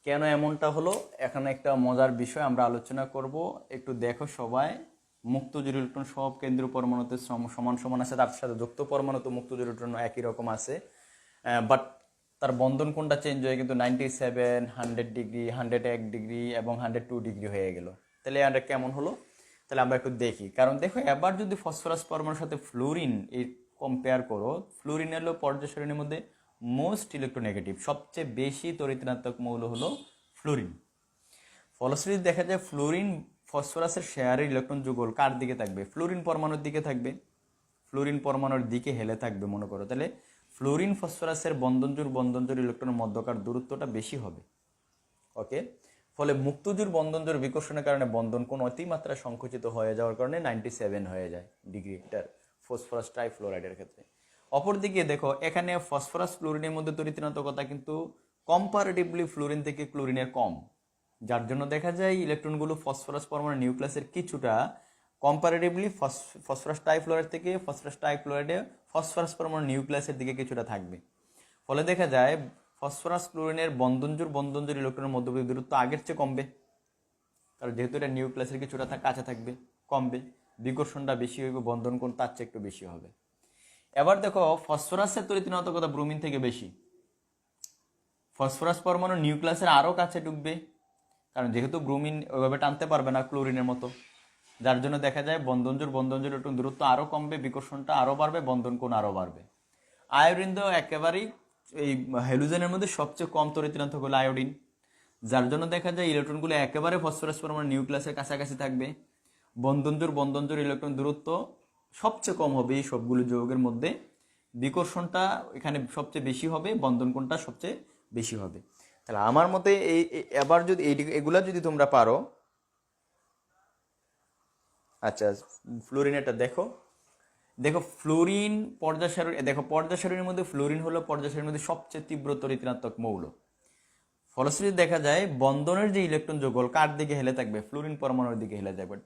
Speaker 1: কেন এমনটা হলো, এখানে একটা মজার বিষয় আমরা আলোচনা করব, একটু দেখো সবাই। মুক্তজোড় ইলেকট্রন সব কেন্দ্রীয় পরমাণুতে সমান সমান আছে, তার সাথে যুক্ত পরমাণু তো মুক্তজোড় ইলেকট্রন একই রকম আছে, বাট তার বন্ধন কোণটা চেঞ্জ হয়ে কিন্তু 97, 100 ডিগ্রি, 101 ডিগ্রি এবং 102 ডিগ্রি হয়ে গেল। তাহলে এটা কেমন হলো, তাহলে আমরা একটু দেখি। কারণ দেখো এবার যদি ফসফরাস পরমাণুর সাথে ফ্লোরিন এই কম্পেয়ার করো, ফ্লোরিন হলো পর্যায় সারণীর মধ্যে মোস্ট ইলেকট্রোনেগেটিভ, সবচেয়ে বেশি তড়িৎ-ঋণাত্মক মৌল হলো ফ্লোরিন। ফলশ্রুতি দেখা যায় ফ্লোরিন ফসফরাসের শেয়ারের ইলেকট্রন যুগল কার দিকে থাকবে, ফ্লোরিন পরমাণুর দিকে থাকবে, ফ্লোরিন পরমাণুর দিকে হেলে থাকবে মনে করো। তাহলে ফ্লোরিন ফসফরাসের বন্ধনজোড় ইলেকট্রনের মধ্যকার দূরত্বটা বেশি হবে। ওকে, ফলে মুক্তজোড় বন্ধনজোড় বিকর্ষণের কারণে বন্ধন কোণ অতিমাত্রা সংকুচিত হয়ে যাওয়ার কারণে 97 হয়ে যায় ডিগ্রি, এটার ফসফরাস ট্রাইফ্লোরাইডের ক্ষেত্রে। অপরদিকে দেখো এখানে ফসফরাস ফ্লোরিনের মধ্যে তড়িৎ-ঋণাত্মকতা কিন্তু কম্পারেটিভলি ফ্লোরিন থেকে ক্লোরিনের কম, যার জন্য দেখা যায় ইলেকট্রনগুলো ফসফরাস পরমাণু নিউক্লিয়াসের কিছুটা কম্পারেটিভলি ফসফরাস ট্রাইফ্লোরাইড থেকে ফসফরাস ট্রাইফ্লোরাইডে ফসফরাস পরমাণু নিউক্লিয়াসের দিকে কিছুটা থাকবে। ফলে দেখা যায় ফসফরাস ক্লোরিনের বন্ধনজোড় ইলেকট্রনের মধ্যবর্তী দূরত্ব আগের চেয়ে কমবে, কারণ যেহেতু এটা নিউক্লিয়াসের কিছুটা কাছে থাকবে, কমবে, বিকর্ষণটা বেশি হইবে, বন্ধন কোণ তার চেয়ে একটু বেশি হবে। এবার দেখো ফসফরাসের তড়িৎ-ঋণাত্মকতা ব্রোমিন থেকে বেশি, ফসফরাস পরমাণু নিউক্লিয়াসের আরও কাছে ঢুকবে, কারণ যেহেতু ব্রোমিন ওইভাবে টানতে পারবে না ক্লোরিনের মতো, যার জন্য দেখা যায় বন্ধনজোড় একটু দূরত্ব আরও কমবে, বিকর্ষণটা আরও বাড়বে, বন্ধন কোণ আরও বাড়বে। আয়োডিন তো একেবারেই এই হ্যালোজেনের মধ্যে সবচেয়ে কম তড়িৎ-ঋণাত্মক হলো আয়োডিন, যার জন্য দেখা যায় ইলেকট্রনগুলো একেবারে ফসফরাস পরমাণু নিউক্লিয়াসের কাছাকাছি থাকবে, বন্ধনজোড় ইলেকট্রন দূরত্ব সবচেয়ে কম হবে এই সবগুলো যৌগের মধ্যে, বিকর্ষণটা এখানে সবচেয়ে বেশি হবে, বন্ধন কোণটা সবচেয়ে বেশি হবে। তাহলে আমার মতে এবার যদি এগুলা যদি তোমরা পারো, আচ্ছা ফ্লোরিনেরটা দেখো, ফ্লোরিন পর্যায় সারণী, দেখো পর্যায় সারণীর মধ্যে ফ্লোরিন হলো পর্যায় সারণীর মধ্যে সবচেয়ে তীব্র তড়িৎ-ঋণাত্মক মৌল। ফলশ্রুতি দেখা যায় বন্ধনের যে ইলেকট্রন যুগল কার দিকে হেলে থাকবে, ফ্লোরিন পরমাণুর দিকে হেলে থাকবে,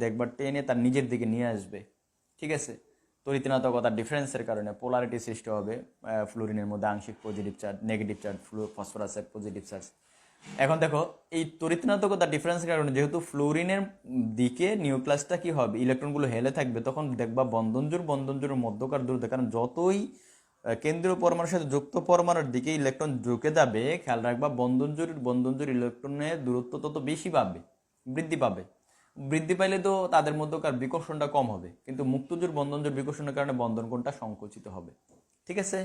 Speaker 1: দেখবার টেনে তার নিজের দিকে নিয়ে আসবে। ঠিক আছে, তড়িৎ-ঋণাত্মকতার ডিফারেন্সের কারণে পোলারিটি সৃষ্টি হবে ফ্লোরিনের মধ্যে, আংশিক পজিটিভ চার্জ, নেগেটিভ চার্জ, ফসফরাসের পজিটিভ চার্জ। এখন দেখো এই তড়িৎ-ঋণাত্মকতার ডিফারেন্সের কারণে যেহেতু ফ্লোরিনের দিকে নিউক্লিয়াসটা কি হবে, ইলেকট্রনগুলো হেলে থাকবে, তখন দেখবা বন্ধনজোড়ের মধ্যকার দূরত্ব, কারণ যতই কেন্দ্রীয় পরমাণুর সাথে যুক্ত পরমাণুর দিকে ইলেকট্রন ঝুঁকে যাবে, খেয়াল রাখবা বন্ধনজোড় ইলেকট্রনের দূরত্ব তত বেশি পাবে, বৃদ্ধি পাইলে তো তাদের মধ্যকার বিকর্ষণটা কম হবে, কিন্তু মুক্তজোড় বন্ধনজোড় বিকর্ষণের কারণে বন্ধন কোণটা সংকুচিত হবে। ঠিক আছে,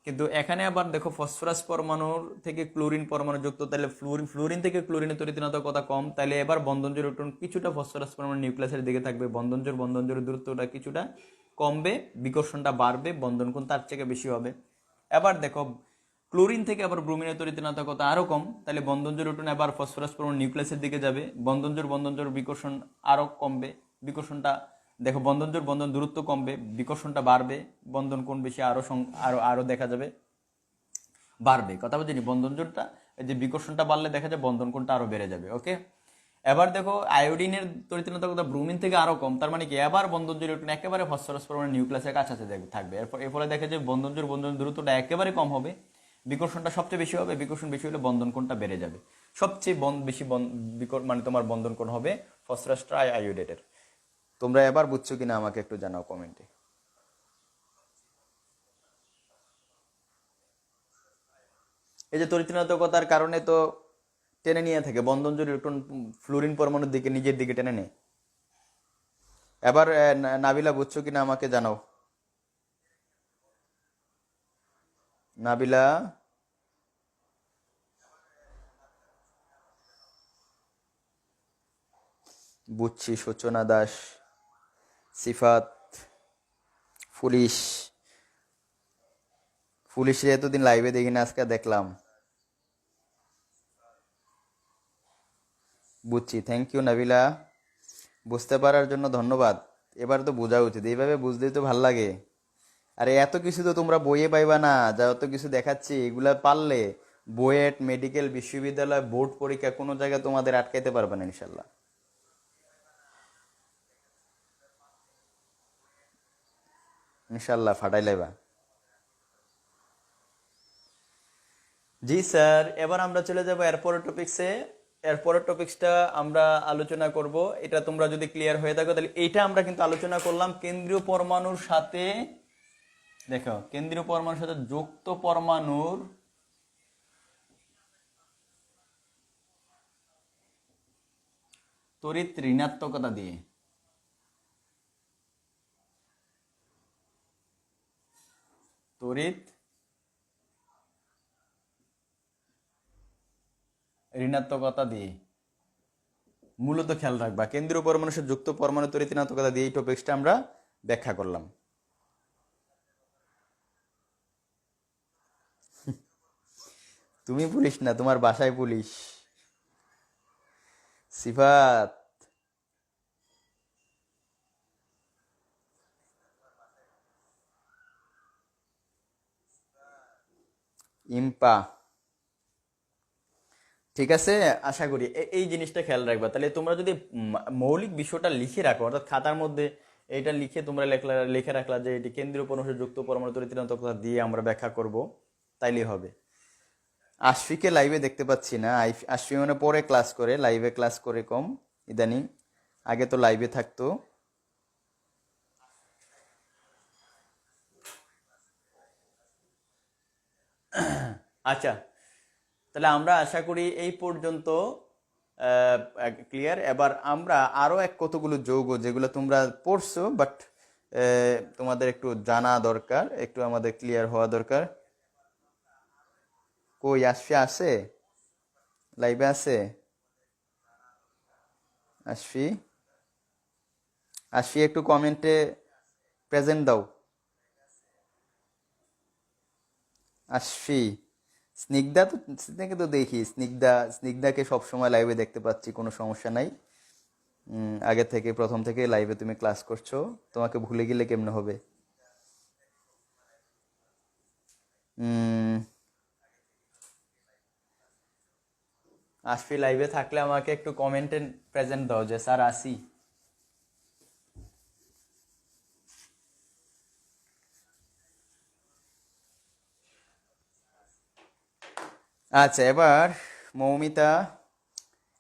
Speaker 1: কিন্তু এখানে আবার দেখো ফসফরাস পরমাণুর থেকে ক্লোরিন পরমাণু যুক্ত, তাহলে ফ্লোরিন থেকে ক্লোরিনের তড়িৎ-ঋণাত্মকতা কম, তাহলে এবার বন্ধনজোড় ইলেকট্রন কিছুটা ফসফরাস পরমাণু নিউক্লিয়াসের দিকে থাকবে, বন্ধনজোড় দূরত্বটা কিছুটা কমবে, বিকর্ষণটা বাড়বে, বন্ধন কোণ তার থেকে বেশি হবে। এবার দেখো ক্লোরিন থেকে আবার ব্রোমিনের তড়িৎ-ঋণাত্মকতা আরও কম, তাহলে বন্ধনজোড় ইলেকট্রন আবার ফসফরাস পরমাণু নিউক্লিয়াসের দিকে যাবে, বন্ধনজোড় বিকর্ষণ আরও কমবে, বিকর্ষণটা দেখো বন্ধন দূরত্ব কমবে, বিকর্ষণটা বাড়বে, বন্ধন কোণ বেশি আরো আরো দেখা যাবে বাড়বে। কথা বুঝিনি, বন্ধনজোড়টা যে বিকর্ষণটা বাড়লে দেখা যায় বন্ধন কোণটা আরো বেড়ে যাবে। ওকে, এবার দেখো আয়োডিনের তড়িৎ-ঋণাত্মকতা ব্রোমিন থেকে আরো কম, তার মানে কি এবার বন্ধনজোড় ইলেকট্রন একেবারে ফসফরাস পরমাণু নিউক্লিয়াসের কাছাকাছি থাকবে, এর ফলে দেখা যায় বন্ধন দূরত্বটা একেবারে কম হবে, বিকর্ষণটা সবচেয়ে বেশি হবে, বিকর্ষণ বেশি হলে বন্ধন কোণটা বেড়ে যাবে, সবচেয়ে বেশি মানে তোমার বন্ধন কোণ হবে ফসফরাস ট্রাই আয়োডেটের। তোমরা এবার বুঝছো কিনা আমাকে একটু জানাও কমেন্টে। এই যে তড়িৎ-ঋণাত্মকতার কারণে তো টেনে নিয়ে থাকে, বন্ধনজোড় ইলেকট্রন ফ্লোরিন পরমাণুর দিকে নিজের দিকে টেনে নেয়। এবার নাবিলা বুঝছো কিনা আমাকে জানাও। নাবিলা, বুঝছি, সূচনা দাস, সিফাত, পুলিশ এতদিন লাইভে দেখি না, আজকে দেখলাম। বুঝছি, থ্যাংক ইউ নাবিলা, বুঝতে পারার জন্য ধন্যবাদ। এবার তো বোঝা উচিত, এইভাবে বুঝতেই তো ভাল লাগে। আরে এত কিছু তো তোমরা বইয়ে পাইবা না, যা অত কিছু দেখাচ্ছি, এগুলা পারলে বুয়েট, মেডিকেল, বিশ্ববিদ্যালয়, বোর্ড পরীক্ষা কোনো জায়গায় তোমাদের আটকাইতে পারবে না ইনশাল্লাহ। ইনশাল্লাহ ফাটাই লাইবা। জি স্যার, এবার আমরা চলে যাব এরপরের টপিক্সে। এরপরের টপিক্সটা আমরা আলোচনা করব, এটা তোমরা যদি ক্লিয়ার হয়ে থাকো তাহলে এইটা আমরা কিন্তু আলোচনা করলাম কেন্দ্রীয় পরমাণুর সাথে, দেখো কেন্দ্রীয় পরমাণুর সাথে যুক্ত পরমাণুর তড়িৎ ঋণাত্মকতা দিয়ে, তড়িৎ ঋণাত্মকতা দিয়ে মূলত খেয়াল রাখবা, কেন্দ্রীয় পরমাণুর সাথে যুক্ত পরমাণু তড়িৎ ঋণাত্মকতা দিয়ে এই টপিক্সটা আমরা ব্যাখ্যা করলাম। তুমি পুলিশ না, তোমার বাসায় পুলিশ। সিফাত, ইম্পা। ঠিক আছে, আশা করি এই জিনিসটা খেয়াল রাখবা। তাহলে তোমরা যদি মৌলিক বিষয়টা লিখে রাখো, অর্থাৎ খাতার মধ্যে এইটা লিখে তোমরা লিখে রাখলা যে এটি কেন্দ্রীয় পরমাণু যুক্ত পরমাণু তরিতিনান্তকতা দিয়ে আমরা ব্যাখ্যা করব, তাইলে হবে। আশফিকে লাইভে দেখতে পাচ্ছি না। আশফি মানে পরে ক্লাস করে, লাইভে ক্লাস করে কম ইদানিং, আগে তো লাইভে থাকতো। আচ্ছা, তাহলে আমরা আশা করি এই পর্যন্ত ক্লিয়ার। এবার আমরা আরো কতগুলো যৌগ যেগুলো তোমরা পড়ছো বাট তোমাদের একটু জানা দরকার, একটু আমাদের ক্লিয়ার হওয়া দরকার। কই আশফি আছে? লাইভে আছে আশফি? আশফি একটু কমেন্টে প্রেজেন্ট দাও। আশফি, স্নিগ্ধাকে তো দেখি, স্নিগ্ধাকে সবসময় লাইভে দেখতে পাচ্ছি, কোনো সমস্যা নাই। আগে থেকে প্রথম থেকে লাইভে তুমি ক্লাস করছো, তোমাকে ভুলে গেলে কেমনে হবে? আশফি লাইভে থাকলে আমাকে একটু কমেন্টে প্রেজেন্ট দাও যে স্যার আসি। আচ্ছা, এবার মৌমিতা,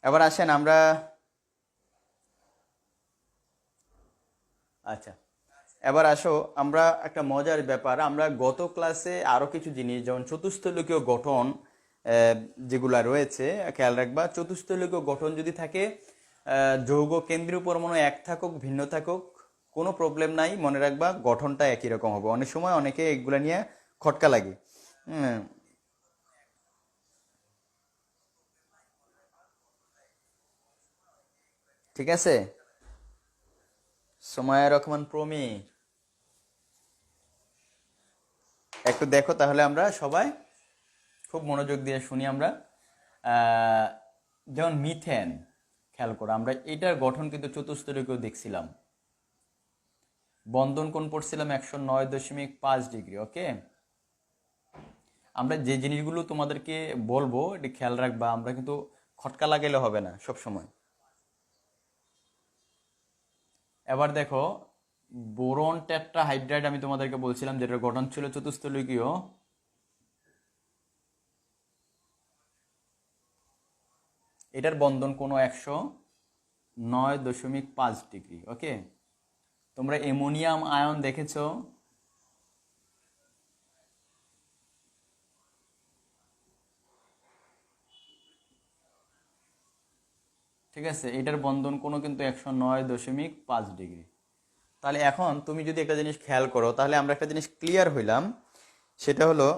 Speaker 1: এবার আসেন আমরা। আচ্ছা, এবার আসো, আমরা একটা মজার ব্যাপার, আমরা গত ক্লাসে আরো কিছু জিনিস যেমন চতুস্থলকীয় গঠন যেগুলা রয়েছে খেয়াল রাখবা। চতুস্থলকীয় গঠন যদি থাকে, যৌগ কেন্দ্রীয় পরমাণু এক থাকুক ভিন্ন থাকুক কোনো প্রবলেম নাই, মনে রাখবা গঠনটা একই রকম হবে। অনেক সময় অনেকে এগুলা নিয়ে খটকা লাগে। হুম, ঠিক আছে। সোমায়া রহমান প্রমি, একটু দেখো তাহলে আমরা সবাই খুব মনোযোগ দিয়ে শুনি আমরা। আহ, যেমন মিথেন, খেয়াল করো, আমরা এটার গঠন কিন্তু চতুস্তরিকেও দেখছিলাম। বন্ধন কোণ পড়ছিলাম 109.5 ডিগ্রি। ওকে, আমরা যে জিনিসগুলো তোমাদেরকে বলবো এটি খেয়াল রাখবা, আমরা কিন্তু খটকা লাগাইলে হবে না সব সময়। এবার দেখো, বোরন টেট্রাহাইড্রাইড আমি তোমাদেরকে বলছিলাম যেটার গঠন ছিল চতুস্তলিকীয়। এটার বন্ধন কোণ 109.5 ডিগ্রি। ওকে, তোমরা অ্যামোনিয়াম আয়ন দেখেছো? ঠিক আছে, এটার বন্ধন কোণ কিন্তু 109.5 ডিগ্রি। তাহলে এখন তুমি যদি একটা জিনিস খেয়াল করো, তাহলে আমরা একটা জিনিস ক্লিয়ার হইলাম, সেটা হলো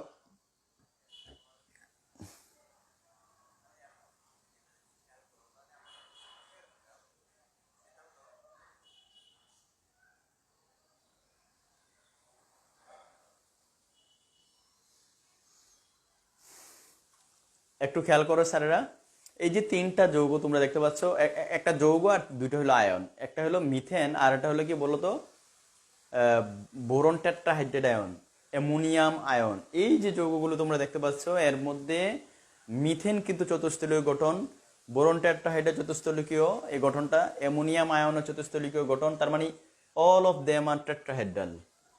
Speaker 1: একটু খেয়াল করো স্যারেরা, এই যে তিনটা যৌগ তোমরা দেখতে পাচ্ছ, একটা যৌগ আর দুইটা হলো আয়ন, একটা হলো মিথেন আর একটা হলো কি বলতো বোরন টেট্রাহাইড্রাইড আয়ন, অ্যামোনিয়াম আয়ন। এই যে যৌগগুলো তোমরা দেখতে পাচ্ছ এর মধ্যে মিথেন কিন্তু চতুস্থলীয় গঠন, বোরন টেট্রাহাইড্রাইড চতুস্থলিকীয় এই গঠনটা, অ্যামোনিয়াম আয়ন চতুস্থলিকীয় গঠন। তার মানে all of them are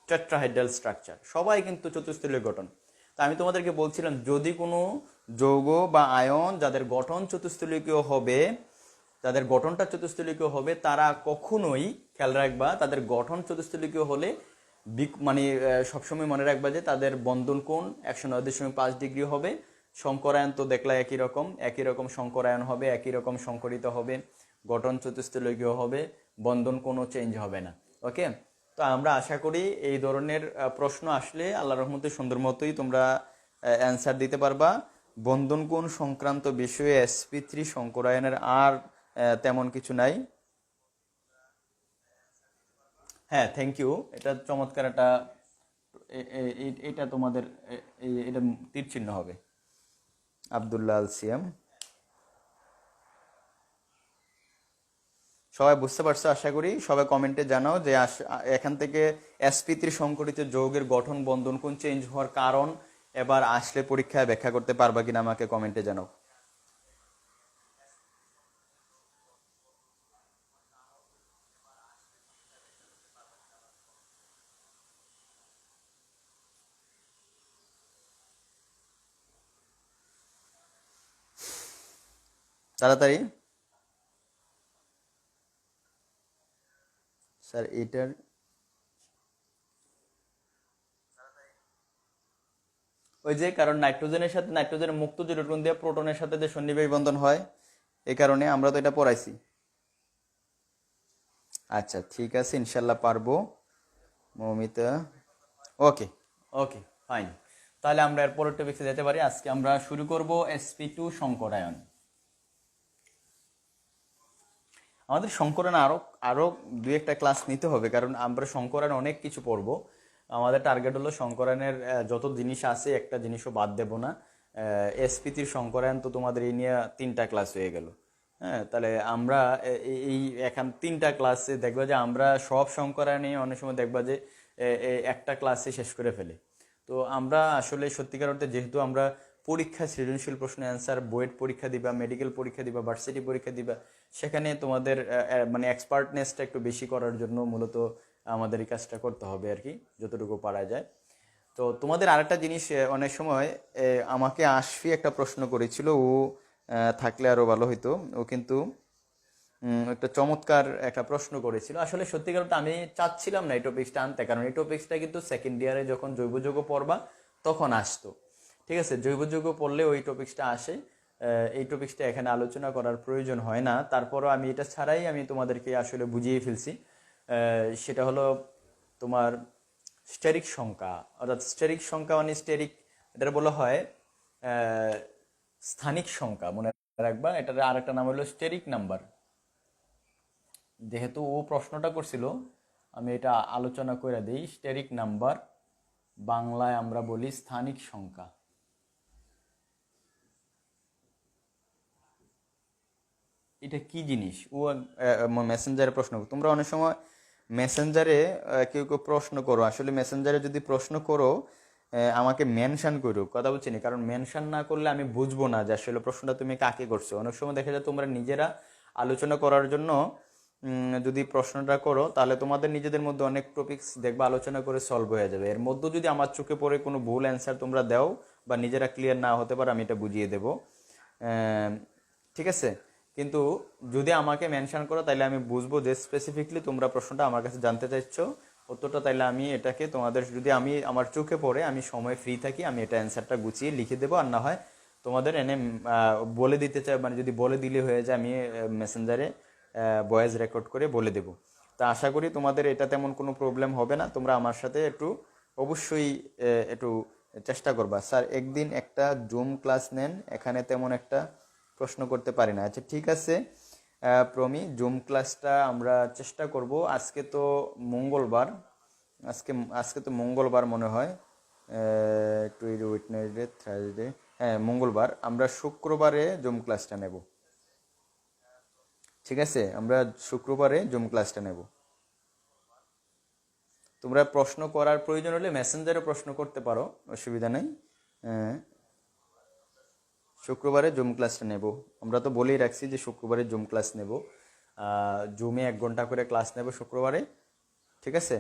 Speaker 1: tetrahedral structure, সবাই কিন্তু চতুস্থলীয় গঠন। তা আমি তোমাদেরকে বলছিলাম যদি কোনো যৌগ বা আয়ন যাদের গঠন চতুস্থলিকীয় হবে, যাদের গঠনটা চতুস্থলিকীয় হবে, তারা কখনোই, খেয়াল রাখবা, তাদের গঠন চতুস্থলিকীয় হলে মানে সবসময় মনে রাখবা যে তাদের বন্ধন কোণ 109.5 ডিগ্রি হবে। সংকরায়ন তো দেখলা একই রকম সংকরায়ন হবে, একই রকম সংকরিত হবে, গঠন চতুস্থলিকীয় হবে, বন্ধন কোণও চেঞ্জ হবে না। ওকে, তো আমরা আশা করি এই ধরনের প্রশ্ন আসলে আল্লাহর রহমতে সুন্দর মতোই তোমরা অ্যান্সার দিতে পারবা। বন্ধন কোণ সংক্রান্ত বিষয়ে sp3 সংকরায়নের আর তেমন কিছু নাই। হ্যাঁ, থ্যাংক ইউ, এটা চমৎকার একটা এটা তোমাদের এটা তীর চিহ্ন হবে। আব্দুল্লাহ আল সিয়াম, সবাই বুঝতে পারছো আশা করি। সবাই কমেন্টে জানাও যে এখান থেকে sp3 সংকরিত যৌগের গঠন বন্ধন কোণ চেঞ্জ হওয়ার কারণ এবার আসলে পরীক্ষায় ব্যাখ্যা করতে পারবা কিনা আমাকে কমেন্টে জানাও। তাড়াতাড়ি। স্যার এটার ওই যে কারণ নাইট্রোজেনের সাথে নাইট্রোজেনের মুক্ত যে ইলেকট্রন দিয়ে প্রোটনের সাথে যে সন্নিবেশ বন্ধন হয়, এই কারণে আমরা তো এটা পড়াইছি। আচ্ছা ঠিক আছে, ইনশাল্লাহ পারবো মৌমিতা। ওকে, ওকে, ফাইন। তাহলে আমরা এর পরের টপিকে যেতে পারি। আজকে আমরা শুরু করব sp2 সংকরায়ন। আমাদের সংকরায়ন আরো আরো দুই একটা ক্লাস নিতে হবে, কারণ আমরা সংকরায়ন অনেক কিছু পড়বো। আমাদের টার্গেট হলো সংকরায়নের যত জিনিস আছে একটা জিনিসও বাদ দেব না। এসপি3 সংকরায়ন তো তোমাদের এই নিয়ে 3টা ক্লাস হয়ে গেল। হ্যাঁ, তাহলে আমরা এই এখন 3টা ক্লাসে দেখবা যে আমরা সব সংকরায়নে অনেক সময় দেখবা যে একটা ক্লাসে শেষ করে ফেলি। তো আমরা আসলে সত্যিকার অর্থে যেহেতু আমরা পরীক্ষা সৃজনশীল প্রশ্ন অ্যান্সার, বুয়েট পরীক্ষা দিবা, মেডিকেল পরীক্ষা দিবা, ভার্সিটি পরীক্ষা দিবা, সেখানে তোমাদের মানে এক্সপার্টনেসটা একটু বেশি করার জন্য মূলত আমাদের এই কাজটা করতে হবে আর কি, যতটুকু পারা যায়। তো তোমাদের আরেকটা জিনিস, অনেক সময় আমাকে আশফি একটা প্রশ্ন করেছিল, ও থাকলে আরো ভালো হইতো। ও কিন্তু একটা চমৎকার একটা প্রশ্ন করেছিল। আসলে সত্যিকার অর্থে আমি চাচ্ছিলাম না এই টপিক্সটা আনতে, কারণ এই টপিক্সটা কিন্তু সেকেন্ড ইয়ারে যখন জৈব যৌগ পড়বা তখন আসতো। ঠিক আছে, জৈব যৌগ পড়লে ওই টপিক্সটা আসে। এই টপিক্সটা এখানে আলোচনা করার প্রয়োজন হয় না। তারপরও আমি এটা ছাড়াই আমি তোমাদেরকে আসলে বুঝিয়ে ফেলছি। সেটা হলো তোমার স্টেরিক সংখ্যা, অর্থাৎ স্টেরিক সংখ্যা মানে স্টেরিক, এটা বলা হয় আহ, স্থানিক সংখ্যা, মনে রাখবা। এটার আরেকটা নাম হলো স্টেরিক নাম্বার। যেহেতু ও প্রশ্নটা করছিল, আমি এটা আলোচনা করে দিই। স্টেরিক নাম্বার বাংলায় আমরা বলি স্থানিক সংখ্যা। এটা কি জিনিস ও মেসেঞ্জারে প্রশ্ন, তোমরা অনেক সময় মেসেঞ্জারে কেউ কেউ প্রশ্ন করো। আসলে মেসেঞ্জারে যদি প্রশ্ন করো আমাকে মেনশন করো, কথা বলছি না, কারণ মেনশন না করলে আমি বুঝবো না যে আসলে প্রশ্নটা তুমি কাকে করছো। অনেক সময় দেখা যায় তোমরা নিজেরা আলোচনা করার জন্য যদি প্রশ্নটা করো, তাহলে তোমাদের নিজেদের মধ্যে অনেক টপিকস দেখবা আলোচনা করে সলভ হয়ে যাবে। এর মধ্যে যদি আমার চোখে পড়ে কোনো ভুল অ্যান্সার তোমরা দাও বা নিজেরা ক্লিয়ার না হতে পারো, আমি এটা বুঝিয়ে দেবো। ঠিক আছে, কিন্তু যদি আমাকে মেনশন করো তাহলে আমি বুঝবো যে স্পেসিফিকলি তোমরা প্রশ্নটা আমার কাছে জানতে চাইছো উত্তরটা, তাইলে আমি এটাকে তোমাদের, যদি আমি আমার চোখে পড়ে আমি সময় ফ্রি থাকি, আমি এটা অ্যান্সারটা গুছিয়ে লিখে দেবো। আর না হয় তোমাদের এনে বলে দিতে চাই, মানে যদি বলে দিলে হয়ে যায়, আমি মেসেঞ্জারে ভয়েস রেকর্ড করে বলে দেবো। তা আশা করি তোমাদের এটা তেমন কোনো প্রবলেম হবে না। তোমরা আমার সাথে একটু অবশ্যই একটু চেষ্টা করবা। স্যার একদিন একটা জুম ক্লাস নেন, এখানে তেমন একটা প্রশ্ন করতে পারি না। আচ্ছা ঠিক আছে প্রমি, জুম ক্লাসটা আমরা চেষ্টা করব। আজকে তো মঙ্গলবার, আজকে আজকে তো মঙ্গলবার মনে হয়, ওয়েডনেসডে, থার্সডে, হ্যাঁ মঙ্গলবার। আমরা শুক্রবারে জুম ক্লাসটা নেব। ঠিক আছে, আমরা শুক্রবারে জুম ক্লাসটা নেব। তোমরা প্রশ্ন করার প্রয়োজন হলে মেসেঞ্জারে প্রশ্ন করতে পারো, অসুবিধা নেই। শুক্রবারে জুম ক্লাসটা নেব। আমরা তো বলেই রাখছি যে শুক্রবারে জুম ক্লাস নেব। জুমে 1 ঘন্টা করে ক্লাস নেব শুক্রবারে। ঠিক আছে।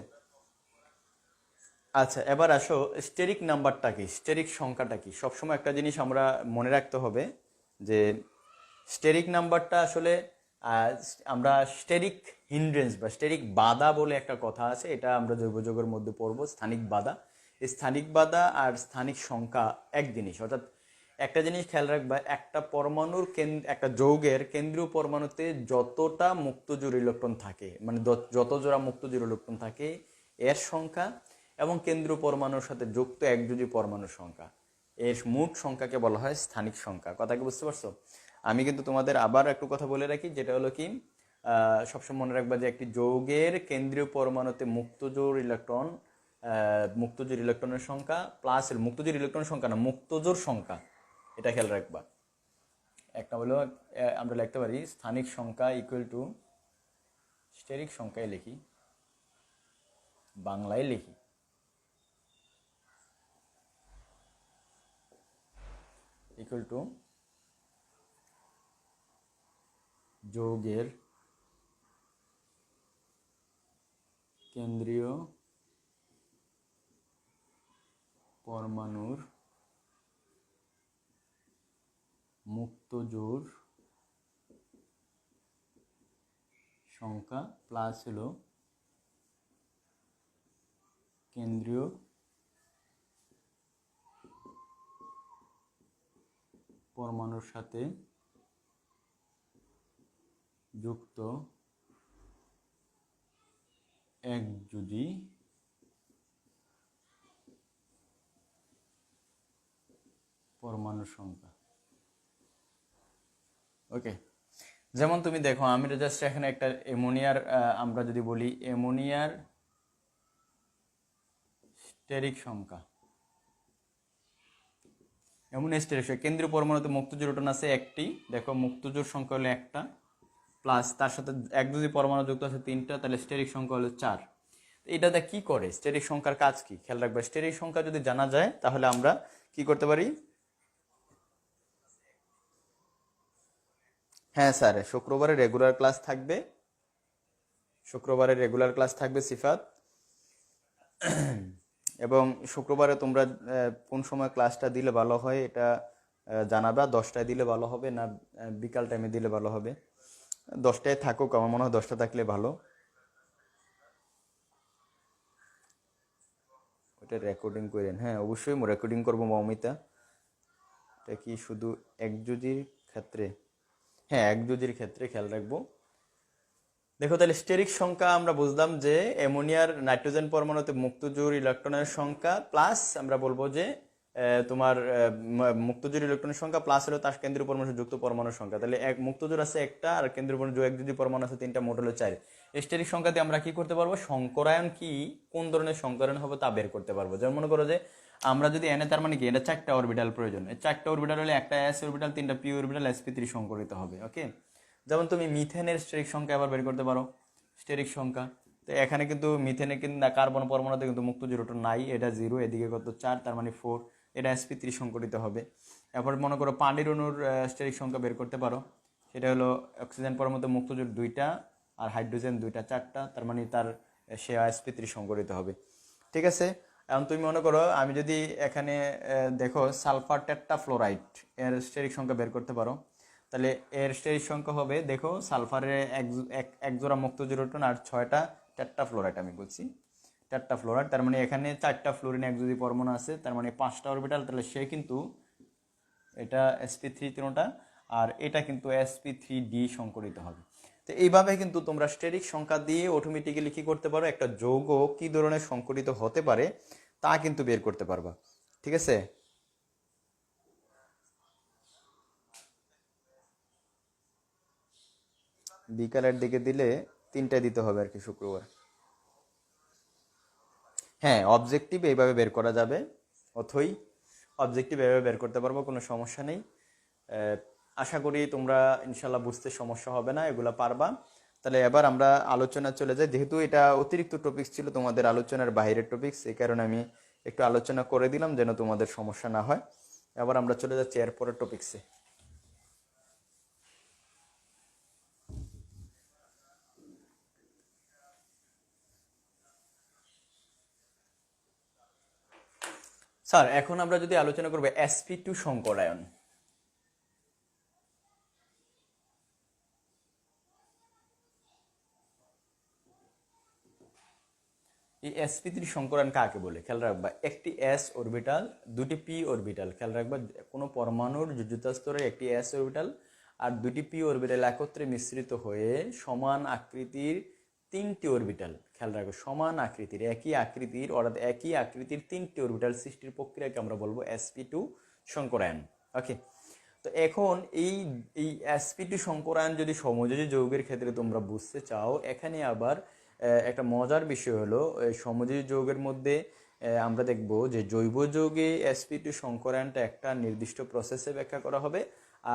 Speaker 1: আচ্ছা এবার আসো, স্টেরিক নাম্বারটা কি, স্টেরিক সংখ্যাটা কি। সবসময় একটা জিনিস আমরা মনে রাখতে হবে যে স্টেরিক নাম্বারটা আসলে আহ, আমরা স্টেরিক হিন্ড্রেন্স বা স্টেরিক বাধা বলে একটা কথা আছে, এটা আমরা জৈব যৌগের মধ্যে পড়বো, স্থানিক বাধা। এই স্থানিক বাধা আর স্থানিক সংখ্যা এক জিনিস। অর্থাৎ একটা জিনিস খেয়াল রাখবা, একটা পরমাণুর একটা যৌগের কেন্দ্রীয় পরমাণুতে যতটা মুক্ত জোড় ইলেকট্রন থাকে, মানে যত জোড়া মুক্ত জোড় ইলেকট্রন থাকে এর সংখ্যা, এবং কেন্দ্রীয় পরমাণুর সাথে যুক্ত একযোজী পরমাণুর সংখ্যা, এর মোট সংখ্যাকে বলা হয় স্থানিক সংখ্যা। কথা কি বুঝতে পারছো? আমি কিন্তু তোমাদের আবার একটু কথা বলে রাখি, যেটা হলো কি সবসময় মনে রাখবা যে একটি যৌগের কেন্দ্রীয় পরমাণুতে মুক্তজোড় ইলেকট্রন, মুক্তজোড় ইলেকট্রনের সংখ্যা প্লাস মুক্তজোড় ইলেকট্রনের সংখ্যা না, মুক্তজোড় সংখ্যা, এটা খেয়াল রাখবা। একটা হলো আমরা লিখতে পারি স্থানিক সংখ্যা ইকুয়াল টু স্টেরিক সংখ্যায় লিখি, বাংলায় লিখি। ইকুয়াল টু যৌগের কেন্দ্রীয় পরমাণুর মুক্ত জোড় সংখ্যা প্লাস হলো কেন্দ্রীয় পরমাণুর সাথে যুক্ত একযোজী পরমাণুর সংখ্যা। ওকে, যেমন তুমি দেখো আমি জাস্ট এখানে একটা অ্যামোনিয়ার আমরা যদি বলি অ্যামোনিয়ার স্টেরিক সংখ্যা, অ্যামোনিয়ার স্টেরিক সংখ্যা কেন্দ্রীয় পরমাণুতে মুক্তজোড় ইলেকট্রন আছে একটি, দেখো মুক্তজোড় সংখ্যা হলো একটা, প্লাস তার সাথে একযোজী পরমাণু যুক্ত আছে তিনটা, তাহলে স্টেরিক সংখ্যা হলো 4। এটাতে কি করে, স্টেরিক সংখ্যার কাজ কি খেয়াল রাখবে। স্টেরিক সংখ্যা যদি জানা যায় তাহলে আমরা কি করতে পারি। হ্যাঁ স্যার, শুক্রবারে রেগুলার ক্লাস থাকবে, শুক্রবারে রেগুলার ক্লাস থাকবে সিফাত। এবং শুক্রবারে তোমরা কোন সময় ক্লাসটা দিলে ভালো হয় এটা জানাবা। 10টায় দিলে ভালো হবে না বিকাল টাইমে দিলে ভালো হবে? 10টায় থাকুক, আমার মনে হয় 10টা থাকলে ভালো। ওটা রেকর্ডিং করেন? হ্যাঁ অবশ্যই রেকর্ডিং করবো মৌমিতা। এটা কি শুধু একযোজীর ক্ষেত্রে? হ্যাঁ একযোজীর ক্ষেত্রে খেয়াল রাখবো। দেখো তাহলে স্টেরিক সংখ্যা আমরা বুঝলাম যে অ্যামোনিয়ার নাইট্রোজেন পরমাণুতে মুক্তজোড় ইলেকট্রনের সংখ্যা প্লাস আমরা বলবো যে তোমার মুক্তজোড় ইলেকট্রনের সংখ্যা প্লাস হলো তার কেন্দ্রীয় পরমাণু যুক্ত পরমাণুর সংখ্যা। তাহলে এক মুক্তজোড় আছে একটা আর কেন্দ্রীয় পরমাণু একযোজী পরমাণু আছে তিনটা, মোট হলো 4। স্টেরিক সংখ্যা দিয়ে আমরা কি করতে পারবো, সংকরায়ন কি কোন ধরনের সংকরায়ন হবে তা বের করতে পারবো। যেমন মনে করো যে আমরা যদি এনে, তার মানে কি এটা 4টা অরবিটাল প্রয়োজন, এই 4টা অরবিটাল হলে একটা s অরবিটাল, 3টা p অরবিটাল, sp3 সংকরিত হবে। ওকে, যেমন তুমি মিথেনের স্টেরিক সংখ্যা আবার বের করতে পারো, স্টেরিক সংখ্যা। তো এখানে কিন্তু মিথেনে কিন্তু কার্বন পরমাণুতে কিন্তু মুক্তজোড় ইলেকট্রন নাই, এটা 0, এদিকে কত 4, তার মানে 4, এটা sp3 সংকরিত হবে। এরপর মনে করো পানির অণুর স্টেরিক সংখ্যা বের করতে পারো, সেটা হলো অক্সিজেন পরমাণুতে মুক্তজোড় 2টা আর হাইড্রোজেন 2টা, 4টা, তার মানে তার সে sp3 সংকরিত হবে। ঠিক আছে, এখন তুমি মনে করো আমি যদি এখানে দেখো সালফার টেট্রাফ্লোরাইড এর স্টেরিক সংখ্যা বের করতে পারো, তাহলে এর স্টেরিক সংখ্যা হবে, দেখো সালফারের এক জোড়া মুক্তজোড় ইলেকট্রন আর 6টা টেট্রাফ্লোরাইড, আমি বলছি টেট্রাফ্লোরাইড, তার মানে এখানে 4টা ফ্লোরিন একযোজী পরমাণু আছে, তার মানে 5টা অরবিটাল, তাহলে সে কিন্তু এটা sp3 তিনটা আর এটা কিন্তু sp3d সংকরিত হবে। তো এইভাবে কিন্তু তোমরা স্টেরিক সংখ্যা দিয়ে অটোমেটিক্যালি কি করতে পারো, একটা যৌগ কি ধরনের সংকরিত হতে পারে তা কিন্তু বের করতে পারবা। ঠিক আছে, বিকালের দিকে দিলে 3টায় দিতে হবে আর কি শুক্রবার। হ্যাঁ অবজেক্টিভ এইভাবে বের করা যাবে, অথই অবজেক্টিভ এইভাবে বের করতে পারবো, কোনো সমস্যা নেই। আশা করি তোমরা ইনশাল্লাহ বুঝতে সমস্যা হবে না, এগুলা পারবা। তাহলে এবার আমরা আলোচনা চলে যাই, যেহেতু এটা অতিরিক্ত টপিকস ছিল তোমাদের আলোচনার বাইরের টপিকস, এই কারণে আমি একটু আলোচনা করে দিলাম যেন তোমাদের সমস্যা না হয়। এবার আমরা চলে যাচ্ছি এরপরের টপিকসে। স্যার এখন আমরা যদি আলোচনা করবো sp2 সংকরায়ন। এই sp3 সংকরায়ন কাকে বলে খেয়াল রাখবা, একটি s অরবিটাল, দুটি p অরবিটাল, খেয়াল রাখবা কোনো পরমাণুর যোজ্যতা স্তরে একটি s অরবিটাল আর দুটি p অরবিটাল একত্রে মিশ্রিত হয়ে সমান আকৃতির 3টি অরবিটাল, খেয়াল রাখবে সমান আকৃতির একই আকৃতির অর্থাৎ একই আকৃতির 3টি অরবিটাল সৃষ্টির প্রক্রিয়াকে আমরা বলবো sp2 সংকরায়ন। ওকে, তো এখন এই এই sp2 সংকরায়ন যদি সমযোজী যৌগের ক্ষেত্রে তোমরা বুঝতে চাও, এখানে আবার একটা মজার বিষয় হলো সমযোজী যৌগের মধ্যে আমরা দেখব যে জৈব যৌগে sp2 সংকরায়নটা একটা নির্দিষ্ট প্রসেসে ব্যাখ্যা করা হবে,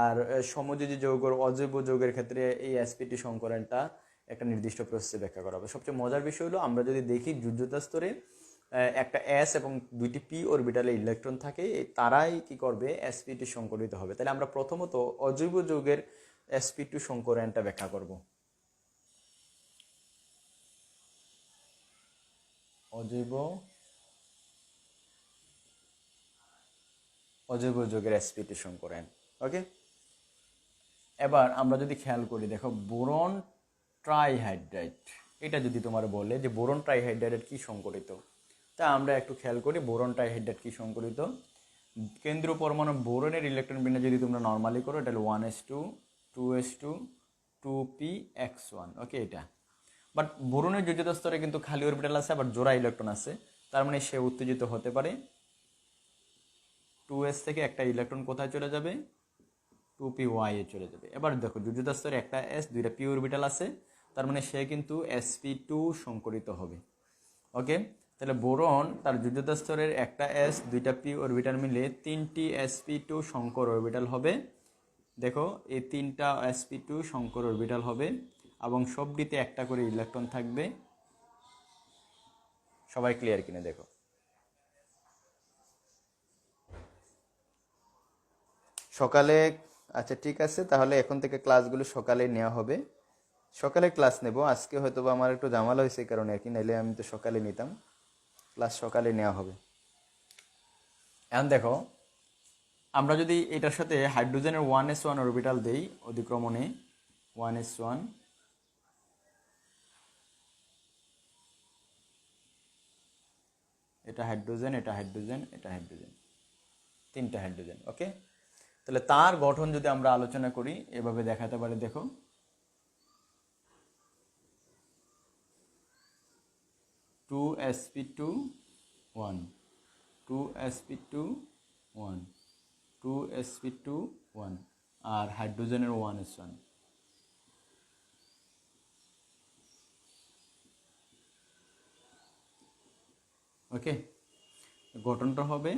Speaker 1: আর সমযোজী যৌগ অজৈব যৌগের ক্ষেত্রে এই sp2 সংকরায়নটা একটা নির্দিষ্ট প্রসেসে ব্যাখ্যা করা হবে। সবচেয়ে মজার বিষয় হলো আমরা যদি দেখি যোজ্যতা স্তরে একটা এস এবং দুইটি পি অরবিটালে ইলেকট্রন থাকে, তারাই কি করবে sp2 সংকরিত হবে। তাহলে আমরা প্রথমত অজৈব যৌগের sp2 সংকরায়নটা ব্যাখ্যা করব। অজৈব যৌগের sp2 সংকরায়ন। ওকে, এবার আমরা যদি খেয়াল করি, দেখো বোরন ট্রাইহাইড্রাইড, এটা যদি তোমার বলে যে বোরন ট্রাইহাইড্রাইড কি সংকরিত, তা আমরা একটু খেয়াল করি বোরন ট্রাইহাইড্রাইড কি সংকরিত। কেন্দ্রীয় পরমাণু বোরনের ইলেকট্রন বিন্যাস যদি তোমরা নর্মালি করো, এটা হলো 1s2 2s2 2px1। ওকে, এটা বাট বোরনের যোজ্যতা স্তরে কিন্তু খালি অরবিটাল আছে, আবার জোড়া ইলেকট্রন আছে, তার মানে সে উত্তেজিত হতে পারে। 2s থেকে একটা ইলেকট্রন কোথায় চলে যাবে, 2py এ চলে যাবে। এবার দেখো যোজ্যতা স্তরে একটা s দুইটা p অরবিটাল আছে, তার মানে সে কিন্তু sp2 সংকরিত হবে। ওকে, তাহলে বোরন তার যোজ্যতা স্তরের একটা s দুইটা p অরবিটাল মিলে 3টি sp2 সংকর অরবিটাল হবে। দেখো এই 3টা sp2 সংকর অরবিটাল হবে এবং সবটিতে একটা করে ইলেকট্রন থাকবে। সবাই ক্লিয়ার কিনা দেখো। সকালে, আচ্ছা ঠিক আছে, তাহলে এখন থেকে ক্লাসগুলো সকালে নেওয়া হবে। সকালে ক্লাস নেব আজকে, হয়তো বা আমার একটু ঝামেলা হয়েছে এই কারণে আর কি, নাইলে আমি তো সকালে নিতাম। ক্লাস সকালে নেওয়া হবে। এখন দেখো আমরা যদি এটার সাথে হাইড্রোজেনের 1s1 অরবিটাল দেই অধিক্রমণে, 1s1, এটা হাইড্রোজেন, এটা হাইড্রোজেন, এটা হাইড্রোজেন, 3টা হাইড্রোজেন। ওকে, তাহলে তার গঠন যদি আমরা আলোচনা করি এভাবে দেখাতে পারি। দেখো 2sp2 1 2sp2 1 2sp2 1 আর হাইড্রোজেনের 1s1। ওকে, গঠনটা হবে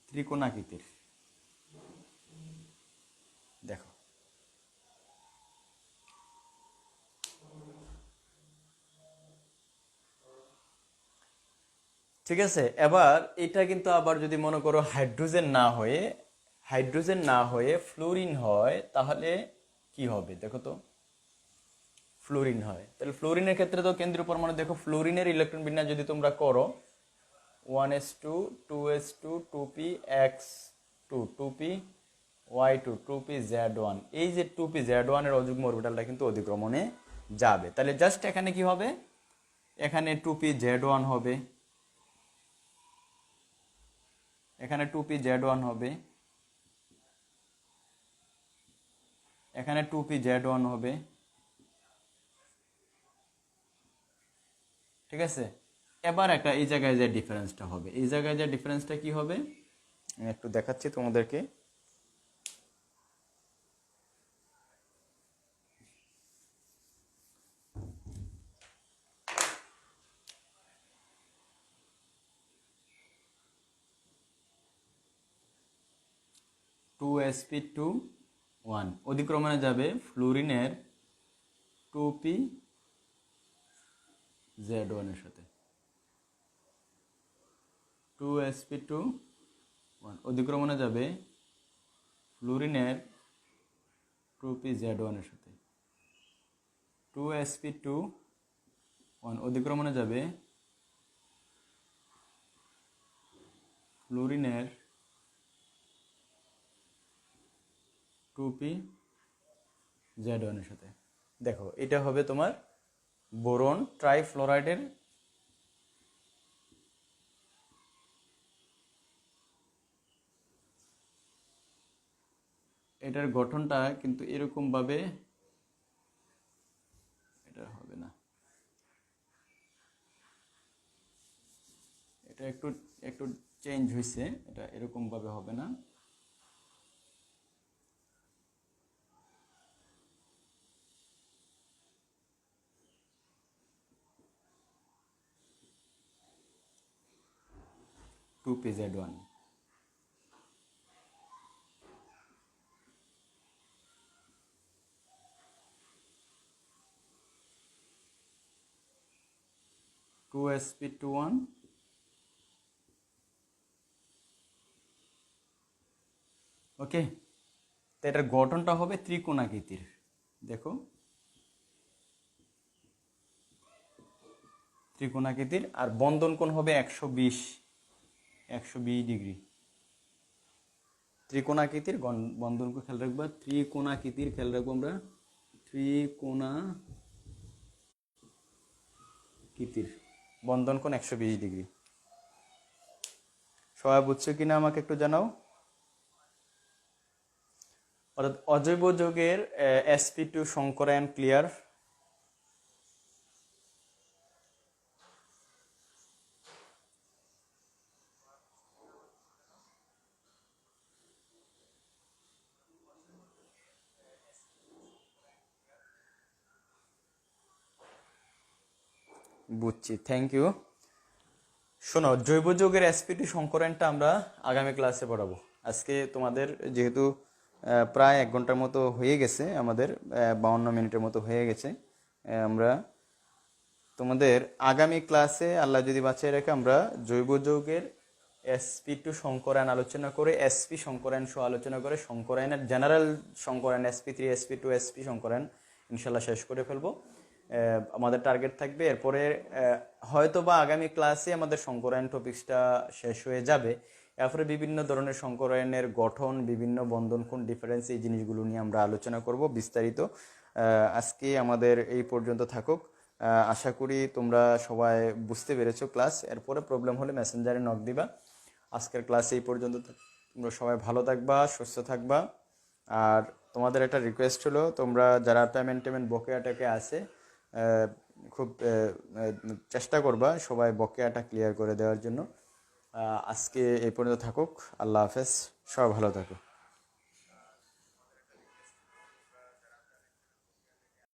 Speaker 1: ত্রিকোণাকৃতির। দেখো ঠিক আছে। এবার এটা কিন্তু আবার যদি মনে করো হাইড্রোজেন না হয়ে ফ্লোরিন হয়, তাহলে কি হবে দেখো তো। ফ্লোরিন হয়, তাহলে ফ্লোরিনের ক্ষেত্রে তো কেন্দ্রীয় পরমাণু, দেখো ফ্লোরিনের ইলেকট্রন বিন্যাস যদি তোমরা করো 1s2 2s2 2px2 2py2 2pz1, এই যে 2pz1 এর অযুগ্ম অরবিটালটা কিন্তু অধিক্রমণে যাবে। তাহলে জাস্ট এখানে কি হবে, এখানে 2pz1 হবে, এখানে 2pz1 হবে, এখানে 2pz1 হবে। ঠিক আছে, এবার একটা এই জায়গায় যে ডিফারেন্সটা হবে, এই জায়গায় যে ডিফারেন্সটা কি হবে আমি একটু দেখাচ্ছি তোমাদেরকে। টু এসপি টু ওয়ান অধিক্রমণে যাবে ফ্লোরিনের 2pz1 এর সাথে। 2sp2 1 অধিক্রমণে যাবে ফ্লোরিনের 2pz1 এর সাথে। 2sp2 1 অধিক্রমণে যাবে ফ্লোরিনের 2pz1 এর সাথে। দেখো এটা হবে তোমার বোরন ট্রাইফ্লোরাইডের এটার গঠনটা কিন্তু এরকম ভাবে, এটা হবে না, এটা একটু একটু চেঞ্জ হয়েছে, এটা এরকম ভাবে হবে না। টু pz1, sp21, ওকে। তো এটার গঠনটা হবে ত্রিকোণাকৃতির। দেখো ত্রিকোণাকৃতির, আর বন্ধন কোণ হবে 120 ডিগ্রি। ত্রিকোণাকৃতির বন্ধন কোণ খেয়াল রাখবা, ত্রিকোণাকৃতির খেয়াল রাখবো আমরা, ত্রিকোণাকৃতির বন্ধন কোণ 120 ডিগ্রি। সবাই বুঝছো কিনা আমাকে একটু জানাও। অর্থাৎ অজৈব যৌগের sp2 সংকরায়ন ক্লিয়ার? বুঝছি, থ্যাংক ইউ। শোনো, জৈব যৌগের sp2 সংকরায়নটা আমরা আগামী ক্লাসে পড়াবো। আজকে তোমাদের যেহেতু প্রায় 1 ঘন্টার মতো হয়ে গেছে, আমাদের 52 মিনিটের মতো হয়ে গেছে, আমরা তোমাদের আগামী ক্লাসে আল্লাহ যদি বাঁচিয়ে রাখে আমরা জৈব যৌগের sp2 সংকরায়ন আলোচনা করে, sp সংকরায়ন সহ আলোচনা করে, সংকরায়নের জেনারেল সংকরায়ন sp3 sp2 sp সংকরায়ন ইনশাল্লাহ শেষ করে ফেলবো। আমাদের টার্গেট থাকবে এরপরে হয়তো বা আগামী ক্লাসে আমাদের সংকরায়ন টপিক্সটা শেষ হয়ে যাবে। এরপরে বিভিন্ন ধরনের সংকরায়নের গঠন, বিভিন্ন বন্ধন কোণ, ডিফারেন্স, এই জিনিসগুলো নিয়ে আমরা আলোচনা করব বিস্তারিত। আজকে আমাদের এই পর্যন্ত থাকুক। আশা করি তোমরা সবাই বুঝতে পেরেছো ক্লাস। এরপরে প্রবলেম হলে মেসেঞ্জারে নক দিবা। আজকের ক্লাস এই পর্যন্ত। তোমরা সবাই ভালো থাকবা, সুস্থ থাকবা। আর তোমাদের একটা রিকোয়েস্ট হলো, তোমরা যারা পেমেন্ট বকেয়াটাকে আছে, খুব চেষ্টা করবা সবাই বকেয়াটা ক্লিয়ার করে দেওয়ার জন্য। আজকে এই পর্যন্ত থাকুক। আল্লাহ হাফেজ, সবাই ভালো থাকো।